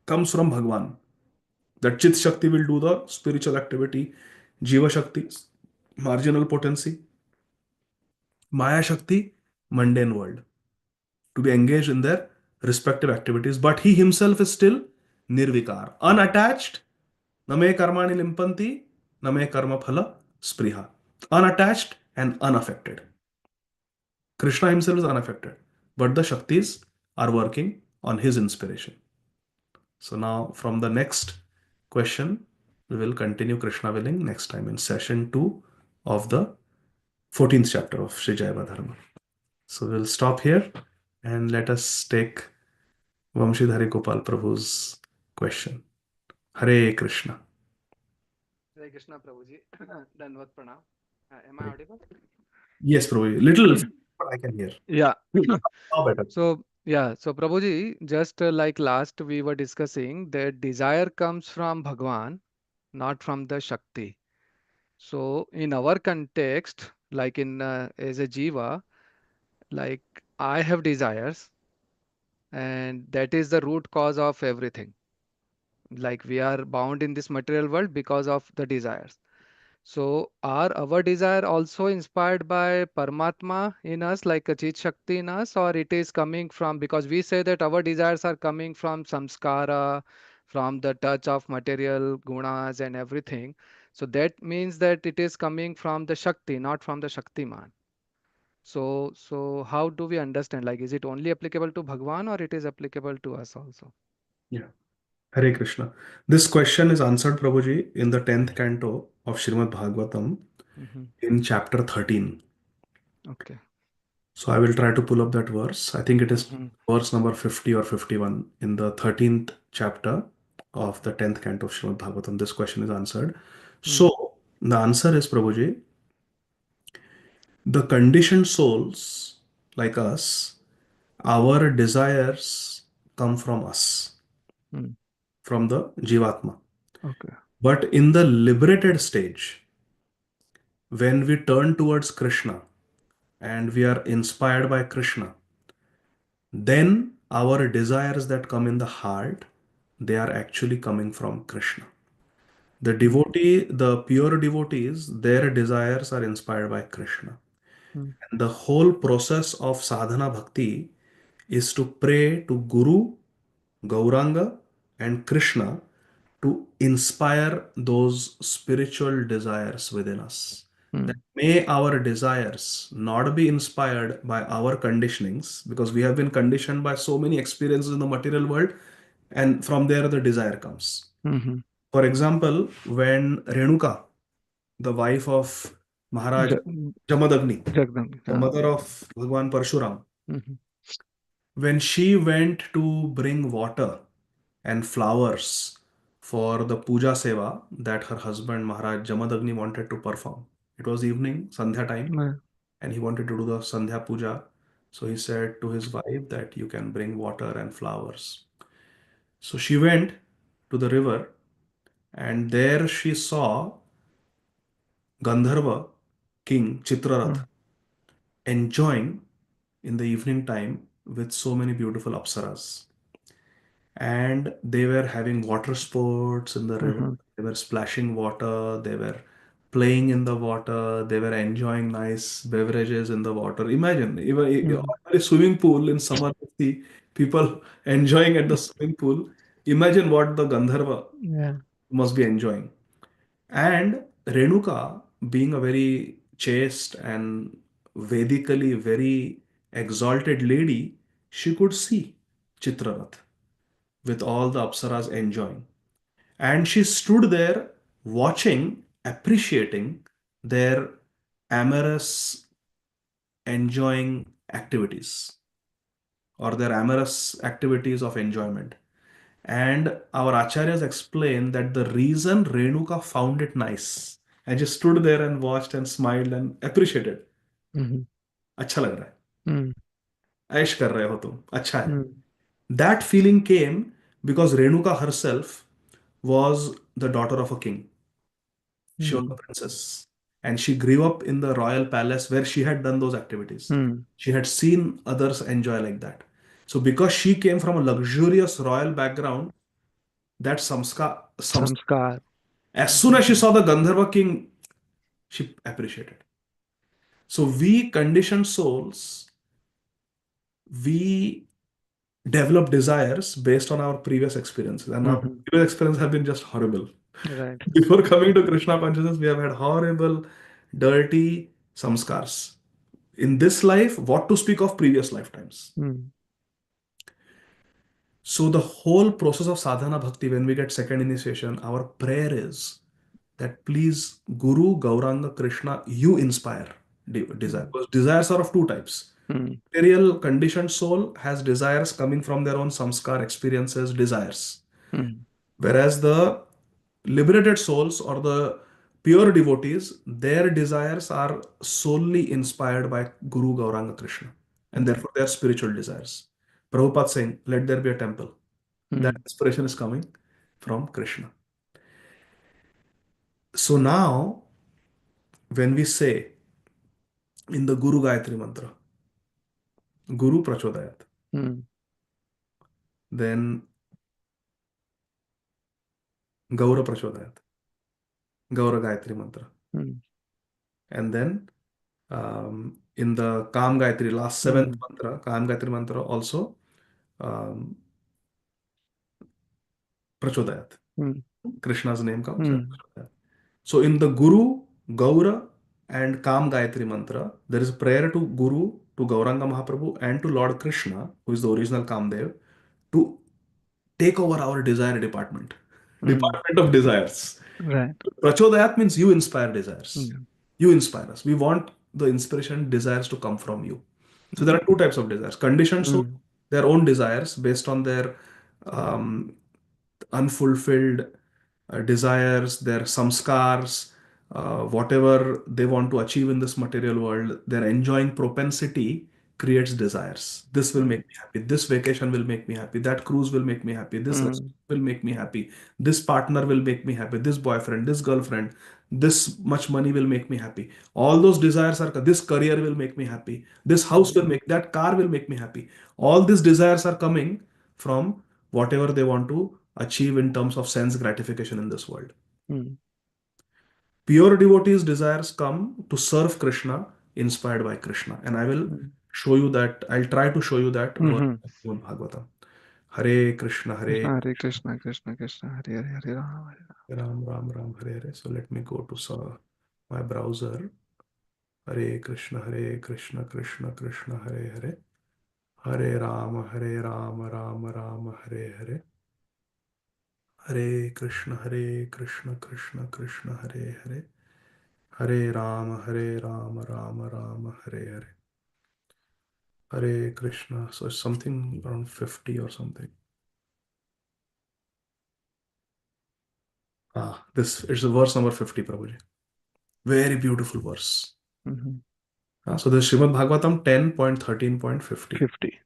comes from Bhagwan. That Chit Shakti will do the spiritual activity, Jiva Shakti, marginal potency, Maya Shakti, mundane world, to be engaged in their respective activities. But he himself is still nirvikar, unattached, name karmani limpanti, name karma phala spriha. Unattached and unaffected. Krishna himself is unaffected, but the Shaktis are working on his inspiration. So now from the next question, we will continue Krishna willing next time in session 2 of the 14th chapter of Sri Jaiva Dharma. So we'll stop here and let us take Vamshidhari Gopal Prabhu's question. Hare Krishna. Hare Krishna Prabhuji. Dandavat pranam. Am I audible? Yes, Prabhu. Little, but I can hear. Yeah. How better? So Prabhuji, just like last we were discussing that desire comes from Bhagwan, not from the Shakti. So in our context, like in as a Jiva, like I have desires, and that is the root cause of everything. Like we are bound in this material world because of the desires. So are our desire also inspired by Paramatma in us, like a Chit Shakti in us, or it is coming from, because we say that our desires are coming from samskara, from the touch of material gunas and everything. So that means that it is coming from the Shakti, not from the Shaktiman. So how do we understand? Like, is it only applicable to Bhagwan or it is applicable to us also? Yeah. Hare Krishna. This question is answered, Prabhuji, in the 10th canto of Srimad Bhagavatam Hmm. in chapter 13. Okay. So I will try to pull up that verse. I think it is Hmm. verse number 50 or 51 in the 13th chapter of the 10th canto of Srimad Bhagavatam. This question is answered. Hmm. So the answer is, Prabhuji, the conditioned souls like us, our desires come from us, Hmm. from the Jivatma. Okay. But in the liberated stage, when we turn towards Krishna and we are inspired by Krishna, then our desires that come in the heart, they are actually coming from Krishna. The Hmm. devotee, the pure devotees, their desires are inspired by Krishna. Hmm. And the whole process of sadhana bhakti is to pray to Guru, Gauranga, and Krishna to inspire those spiritual desires within us. Hmm. that may our desires not be inspired by our conditionings, because we have been conditioned by so many experiences in the material world, and from there the desire comes. Mhm. For example, when Renuka, the wife of Maharaj Ja- Jamadagni, Jagdambi. the mother of Bhagwan Parshuram, Mhm. when she went to bring water and flowers for the puja seva that her husband Maharaj Jamadagni wanted to perform. It was evening, Sandhya time, Yeah. and he wanted to do the Sandhya puja. So he said to his wife that you can bring water and flowers. So she went to the river, and there she saw Gandharva king Chitrarath Mm. enjoying in the evening time with so many beautiful apsaras. And they were having water sports in the river. Mhm. They were splashing water. They were playing in the water. They were enjoying nice beverages in the water. Imagine, even Mm. a swimming pool in summer, see people enjoying at the swimming pool. Imagine what the Gandharva Yeah. must be enjoying. And Renuka, being a very chaste and Vedically very exalted lady, she could see Chitrarath with all the apsaras enjoying. And she stood there watching, appreciating their amorous, enjoying activities or their amorous activities of enjoyment. And our acharyas explain that the reason Renuka found it nice and just stood there and watched and smiled and appreciated. Mhm. अच्छा लग रहा है, Mm. ऐश कर रहे हो तुम, अच्छा है. Mm. That feeling came because Renuka herself was the daughter of a king. She was a Mhm. princess. And she grew up in the royal palace where she had done those activities. Mm. She had seen others enjoy like that. So, because she came from a luxurious royal background, that Samskar. as soon as she saw the Gandharva king, she appreciated. So, we conditioned souls, we develop desires based on our previous experiences. And our Mhm. previous experiences have been just horrible. Right. Before coming to Krishna consciousness, we have had horrible, dirty samskars. In this life, what to speak of previous lifetimes? Mm. So, the whole process of sadhana bhakti, when we get second initiation, our prayer is that please, Guru, Gauranga, Krishna, you inspire desire. Mm. Because desires are of two types. Mm. Material conditioned soul has desires coming from their own samskar, experiences, desires. Mm. Whereas the liberated souls or the pure devotees, their desires are solely inspired by Guru Gauranga Krishna. And Mm. therefore they are spiritual desires. Prabhupada saying, let there be a temple. That Mm. inspiration is coming from Krishna. So now, when we say in the Guru Gayatri Mantra, Guru Prachodayat, Mm. then Gaura Prachodayat, Gaura Gayatri Mantra, Mm. and then in the Kam Gayatri, last seventh Mhm. mantra, Kam Gayatri Mantra also um, Prachodayat. Mm. Krishna's name comes and Mm. Prachodayat. So in the Guru, Gaura, and Kam Gayatri Mantra, there is prayer to Guru, to Gauranga Mahaprabhu, and to Lord Krishna, who is the original Kamdev, to take over our desire department. Mm. Department of desires. Right. Prachodayat means you inspire desires. Mm. You inspire us. We want the inspiration, desires to come from you. So there Mm. are two types of desires. Conditioned soul, Mm. their own desires based on their um, unfulfilled desires, their samskars, whatever they want to achieve in this material world, their enjoying propensity creates desires. This will make Mm. me happy. This vacation will make me happy. That cruise will make me happy. This restaurant Mm. will make me happy. This partner will make me happy. This boyfriend, this girlfriend, this much money will make me happy. All those desires are, this career will make me happy. This house will Mm. make, that car will make me happy. All these desires are coming from whatever they want to achieve in terms of sense gratification in this world. Mm. Pure devotees' desires come to serve Krishna, inspired by Krishna. And I will Mm. show you that, I'll try to show you that verse Mhm. in Bhagavatam. Hare Krishna, Hare Krishna Hare Krishna Krishna Krishna Hare Hare Hare Rama Hare Rama. Ram, Ram, Ram, Hare Hare. So let me go to my browser. Hare Krishna, Krishna Krishna, Hare Hare. Hare Rama, Rama Rama, Hare Hare. Hare Krishna, Krishna Krishna, Hare Hare. Hare Rama, Rama Rama, Hare Hare. Hare Krishna. So it's something around 50 or something. This is the verse number 50, Prabhuji. Very beautiful verse. Mhm. So this is Srimad Bhagavatam 10.13.50. 50.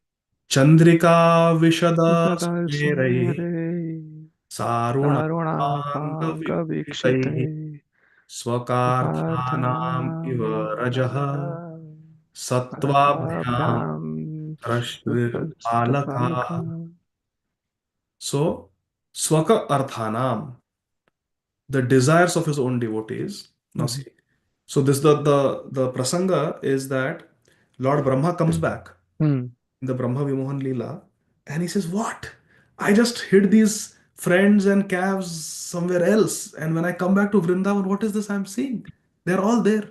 Chandrika Vishada Sada Sumere Sumare Saruna Tarunapanga Pankavishitaihi Vikshite Swakarthanam Karthanam Iva Rajaha Sattvabhyam Satvabhyam Rashvir Palaka. Alaka. So, Swaka Arthanam, the desires of his own devotees. Now Mhm. see, so this the prasanga is that Lord Brahma comes back Mm. in the Brahma Vimohan Leela, and he says, "What? I just hid these friends and calves somewhere else, and when I come back to Vrindavan, what is this I'm seeing? They're all there."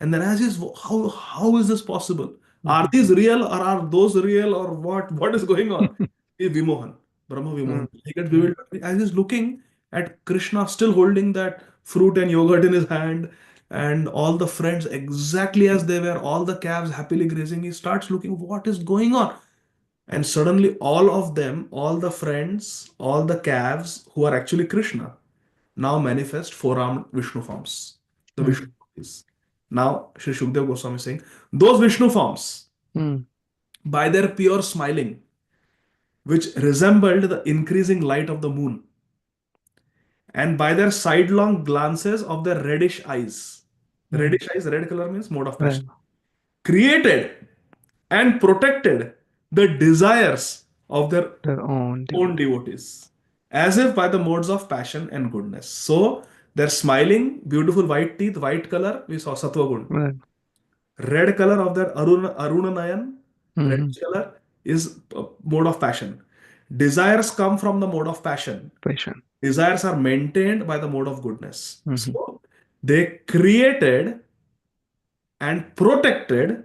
And then as is, how is this possible? Are Mhm. these real or are those real or what? What is going on? Is Vimohan, Brahma Mm. Vimohan. He gets Mm. bewildered as he's looking at Krishna still holding that fruit and yogurt in his hand, and all the friends exactly as they were, all the calves happily grazing. He starts looking, what is going on? And suddenly, all of them, all the friends, all the calves who are actually Krishna, now manifest four-armed Vishnu forms. The Vishnu Mm. is. Now, Sri Shukdev Goswami is saying, those Vishnu forms, Mm. by their pure smiling, which resembled the increasing light of the moon, and by their sidelong glances of their reddish eyes. Mm. Reddish eyes, red color means mode of Right. passion. Created and protected the desires of their Their own own devotee. devotees, as if by the modes of passion and goodness. So, their smiling, beautiful white teeth, white color, we saw Sattva Gun. Right. Red color of their Arunanayan, Mm-hmm. reddish color, is mode of passion. Desires come from the mode of passion. Patient. Desires are maintained by the mode of goodness. Mm-hmm. So, they created and protected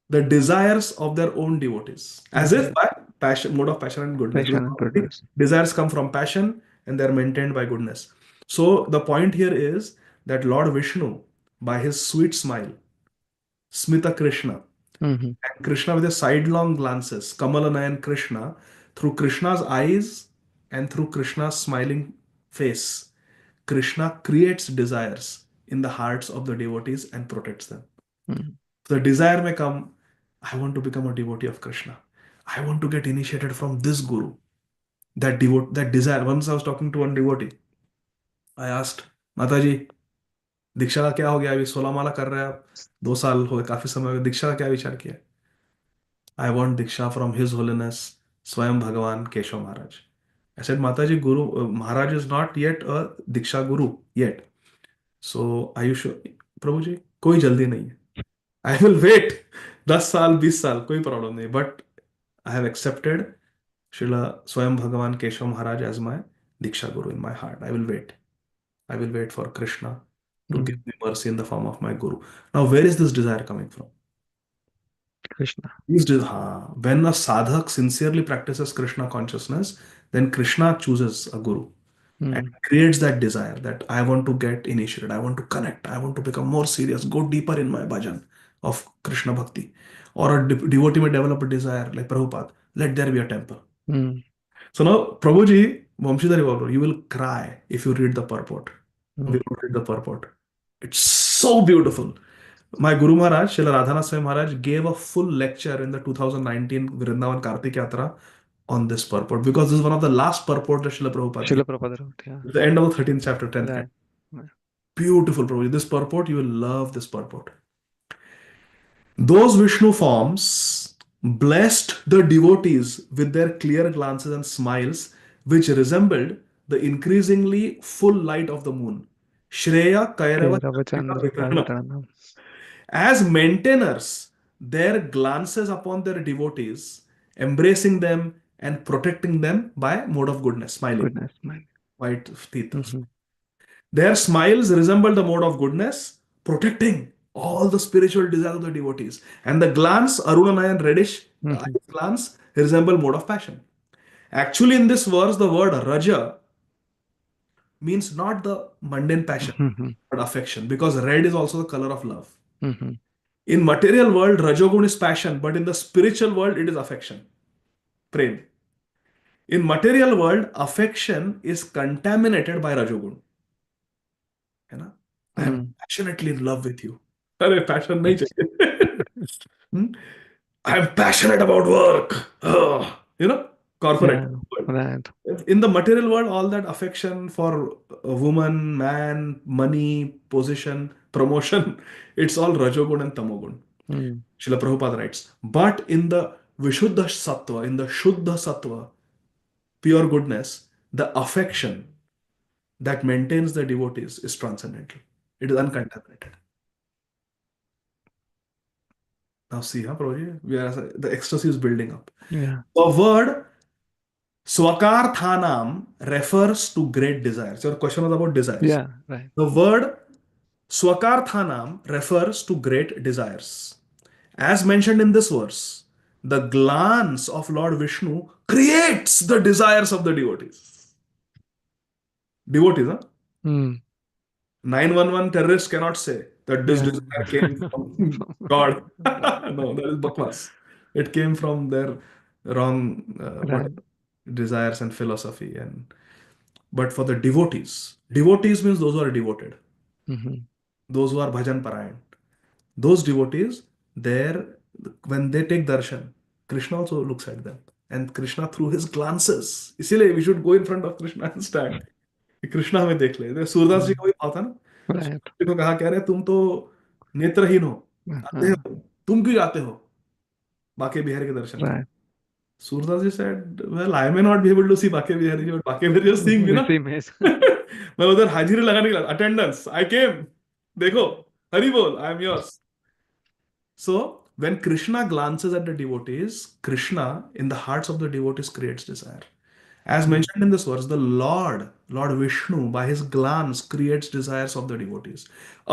the desires of their own devotees, as if Mm-hmm. by passion, mode of passion and goodness. Because Patient and normally goodness. desires come from passion and they're maintained by goodness. So the point here is that Lord Vishnu, by his sweet smile, Smita Krishna, Mm-hmm. and Krishna with his sidelong glances, Kamalanayan Krishna, through Krishna's eyes and through Krishna's smiling face, Krishna creates desires in the hearts of the devotees and protects them. Mm-hmm. The desire may come, I want to become a devotee of Krishna. I want to get initiated from this guru. That desire. Once I was talking to one devotee. I asked, Mataji, दीक्षा का क्या हो गया? अभी 16 माला कर रहे हैं आप, 2 साल हो गए, काफी समय हो गया, दीक्षा का क्या विचार किया? I want Diksha from His Holiness Swayam Bhagavan Keshav Maharaj. I said, Mataji, Guru Maharaj is not yet a Diksha Guru yet. So are you sure? Prabhuji, कोई जल्दी नहीं है. I will wait 10 साल 20 साल कोई प्रॉब्लम नहीं, but I have accepted Srila Swayam Bhagavan Keshav Maharaj as my Diksha Guru in my heart. I will wait. I will wait for Krishna to give Mm-hmm. me mercy in the form of my Guru. Now, where is this desire coming from? Krishna. When a sadhak sincerely practices Krishna consciousness, then Krishna chooses a guru and Mm. creates that desire that I want to get initiated, I want to connect, I want to become more serious, go deeper in my bhajan of Krishna bhakti. Or a devotee may develop a desire like Prabhupada, let there be a temple. Mm. So now, Prabhuji, Vamshidhar Babu, you will cry if you read the purport. We Mm. will read the purport. It's so beautiful. My Guru Maharaj, Srila Radhanath Swami Maharaj, gave a full lecture in the 2019 Vrindavan Kartik Yatra on this purport because this is one of the last purport that Srila Prabhupada gave. Srila Prabhupada wrote, yeah. At the end of the 13th chapter, 10th Right. canto. Beautiful Prabhuji. This purport, you will love this purport. Those Vishnu forms blessed the devotees with their clear glances and smiles, which resembled the increasingly full light of the moon. Shreya Kairava Kairava Chandrika Chandrika Vitarana. Vitarana. As maintainers, their glances upon their devotees, embracing them and protecting them by mode of goodness, smiling, Goodness, man. white teeth. Mm-hmm. Their smiles resemble the mode of goodness, protecting all the spiritual desires of the devotees. And the glance, Arunanayan reddish Mhm. glance, resemble mode of passion. Actually, in this verse, the word Raja means not the mundane passion, Mhm. but affection, because red is also the color of love. Mhm. In material world, Rajogun is passion, but in the spiritual world, it is affection, prem. In material world, affection is contaminated by Rajogun. है ना? I am Mm. passionately in love with you. अरे passion नहीं चाहिए. Hmm? I am passionate about work. You know, corporate Yeah, world. right. In the material world, all that affection for a woman, man, money, position, promotion, it's all Rajogun and Tamogun. Mm. Srila Prabhupada writes. But in the Vishuddha Sattva, in the Shuddha Sattva, pure goodness, the affection that maintains the devotees is transcendental. It is uncontaminated. Now see, huh, Prabhuji? The ecstasy is building up. Yeah. The word Swakarthanam refers to great desires. Your question was about desires. Yeah, right. The word Swakarthanam refers to great desires. As mentioned in this verse, the glance of Lord Vishnu creates the desires of the devotees. Devotees, huh? Mm. 911 terrorists cannot say that this Yeah. desire came from God. No, that is bakwas. It came from their wrong what Right. desires and philosophy. And but for the devotees, devotees means those who are devoted, Mhm. those who are bhajan parayan. Those devotees, there when they take darshan, Krishna also looks at them, and Krishna through his glances. इसीलिए we should go in front of Krishna and stand. कि कृष्णा हमें देख ले, सूरदास जी Mm. का भी भाव था ना. Right. सूरदास जी को कहा, कह रहे तुम तो नेत्रहीन हो, अंधे Uh-huh. हो, तुम क्यों जाते हो बाके बिहारी के दर्शन करने. Right. Surdas ji said, well, I may not be able to see Banke Bihari ji, but Banke Bihari just seeing me This ना. image. मैं उधर हाजिरी लगाने के लिए, अटेंडेंस, I came, देखो, हरि बोल, I am yours. So, when Krishna glances at the devotees, Krishna in the hearts of the devotees creates desire. As Mm. mentioned in this verse, the Lord Vishnu, by his glance, creates desires of the devotees.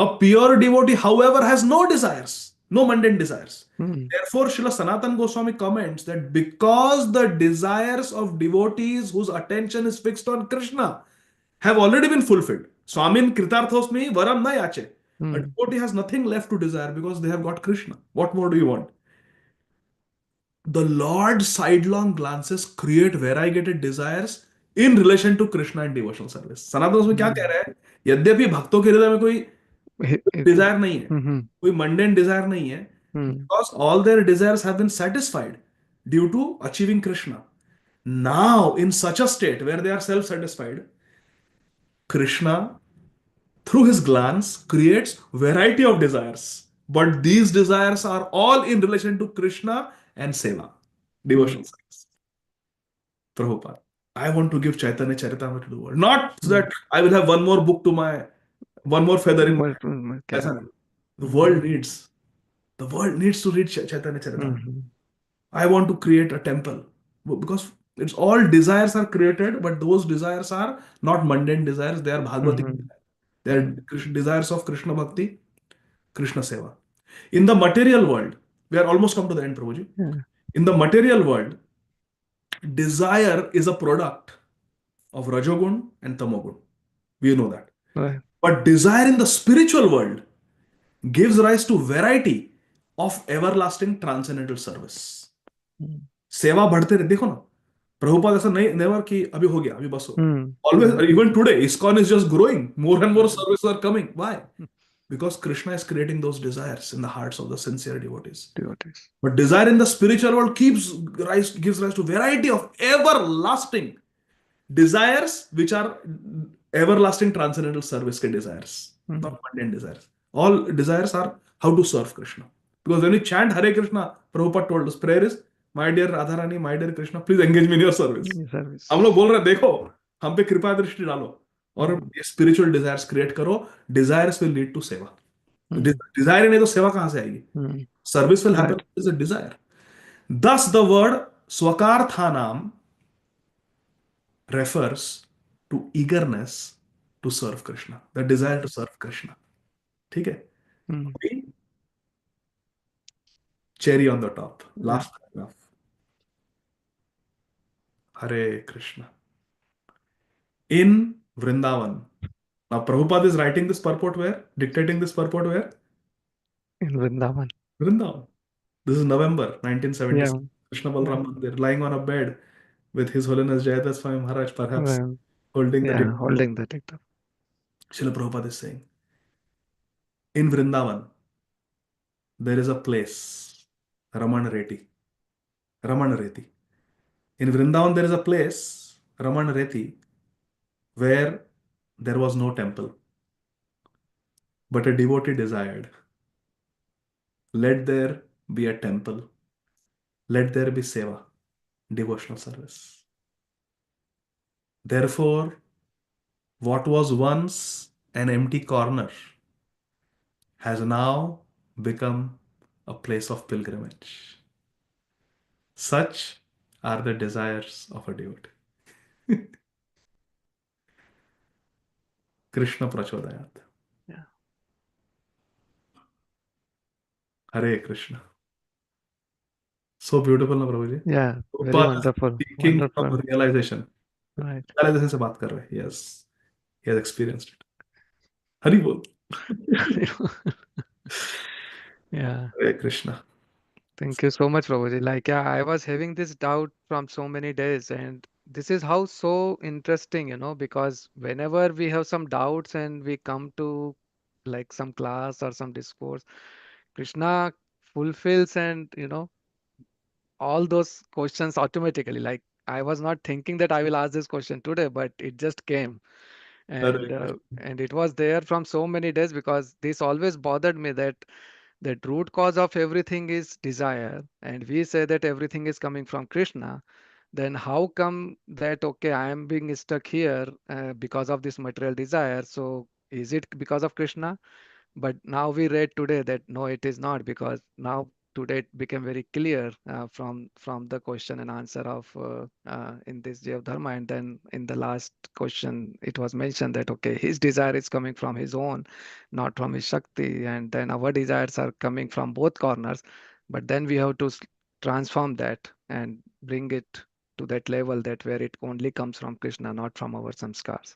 A pure devotee, however, has no desires, no mundane desires. Mm. Therefore, Srila Sanatan Goswami comments that because the desires of devotees whose attention is fixed on Krishna have already been fulfilled. Swamin Kritarthosmi Varam na yache. A Mm. devotee has nothing left to desire because they have got Krishna. What more do you want? The Lord's sidelong glances create variegated desires in relation to Krishna and devotional service. सनातन उसमें क्या कह Mm. रहा है? यद्यपि भक्तों के हृदय में कोई It's. डिजायर नहीं है, Mhm. कोई मंडेन डिजायर नहीं है, Mm. because all their desires have been satisfied due to achieving Krishna. Now, in such a state where they are self-satisfied, Krishna through his glance creates variety of desires, but these desires are all in relation to Krishna and seva, Mm. devotional service. Prabhupada, I want to give Chaitanya Charitamrita to the world, not so Mm. that I will have one more book to my, one more feather in But my, cap. ऐसा नहीं. The Mhm. world needs, the world needs to read Chaitanya Charitamrita. Mhm. I want to create a temple because it's all desires are created, but those desires are not mundane desires, they are bhagavati Mhm. desires. They are Mm. desires of Krishna Bhakti, Krishna Seva. In the material world, we are almost come to the end, Prabhuji. Yeah. In the material world, desire is a product of Rajogun and Tamogun. We know that. Right. But desire in the spiritual world gives rise to variety of everlasting transcendental service. Mm. सेवा बढ़ते रहे, देखो ना, प्रभुपाद ऐसा नहीं never कि अभी हो गया, अभी बस हो. Mm. Always, Right. even today, ISKCON is just growing. More and more Right. services are coming. Why? Because Krishna is creating those desires in the hearts of the sincere devotees. Devotees. But desire in the spiritual world gives rise to variety of everlasting desires, which are everlasting transcendental service ke desires, Mm. not mundane desires. All desires are how to serve Krishna. Because when we chant Hare Krishna, Prabhupada told us, prayer is, my dear Radharani, my dear Krishna, please engage me in your service. Mm. हम लोग Service. बोल रहे हैं, देखो, हम पे कृपा दृष्टि डालो और Mm. ये स्पिरिचुअल डिजायर्स क्रिएट करो. डिजायर्स विल लीड टू सेवा. Mm. डिजायर ही नहीं तो सेवा कहां से आएगी? Mm. Service will happen Right. is a desire. Thus, the word swakarthanam refers to eagerness to serve Krishna, the desire to serve Krishna. ठीक है? mm, अभी cherry on the top, yeah. last paragraph. Hare Krishna. In Vrindavan. Now Prabhupada is writing this purport where? Dictating this purport where? In Vrindavan. Vrindavan. This is November Yeah. 1976. Krishna Yeah. Balram Mandir, lying on a bed with His Holiness Jayadasa Swami Maharaj, perhaps Well, holding the yeah. dictum. Holding the dictum. Srila Prabhupada is saying, in Vrindavan, there is a place, Raman Reti. Raman Reti. In Vrindavan, there is a place, Raman Reti, where there was no temple, but a devotee desired, let there be a temple, let there be seva, devotional service. Therefore, what was once an empty corner has now become a place of pilgrimage. Such are the desires of a devotee. Krishna Prachodayat. Yeah. Hare Krishna. So beautiful, na Prabhuji? Yeah. Very Prabhupada is wonderful. speaking from Wonderful. realization. Right. Realization से बात कर रहे हैं. Yes, he has experienced it. Hari bol. Yeah. Hare Krishna. Thank you so much, Prabhuji. Like, yeah, I was having this doubt from so many days, and this is how so interesting, because whenever we have some doubts and we come to like some class or some discourse, Krishna fulfills and all those questions automatically. Like, I was not thinking that I will ask this question today, but it just came, Hare and it was there from so many days because this always bothered me that root cause of everything is desire, and we say that everything is coming from Krishna. Then how come that, okay, I am being stuck here because of this material desire? So is it because of Krishna? But now we read today that no, it is not, because now today it became very clear from the question and answer of in this Jaiva Dharma, and then in the last question it was mentioned that okay, his desire is coming from his own, not from his Shakti, and then our desires are coming from both corners. But then we have to transform that and bring it to that level that where it only comes from Krishna, not from our samskars.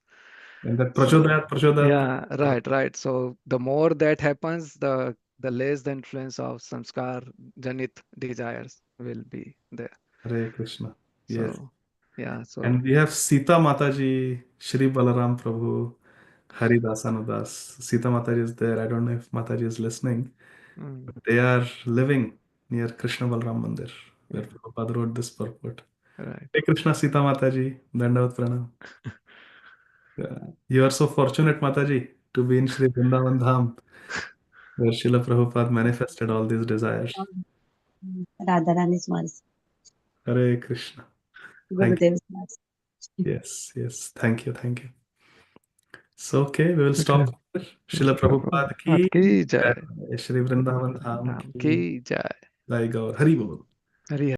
And that So Prachodayat, Prachodayat, yeah, right, right. So the more that happens, the less the influence of samskar janit desires will be there. Hare Krishna. Yes. So yeah, And so we have Sita Mataji, Shri Balaram Prabhu, Hari Dasanudas. Sita Mataji is there. I don't know if Mataji is listening. mm, But they are living near Krishna Balaram Mandir, where yeah, Prabhupada wrote this purport. right. Hey Krishna Sita Mataji, Dandavat Pranam. Yeah. You are so fortunate, Mataji, to be in Sri Vrindavan Dham, where Srila Prabhupada manifested all these desires. Radha Rani's mercy, Hare Krishna. Thank Gurudev's mercy. you. Yes, yes. Thank you, thank you. So, okay, we will Okay. stop here. Srila Prabhupada Baat ki ki jai. jai, Shri Vrindavan Dham Ram ki ki jai. jai Gaur. Hari Bol. Hari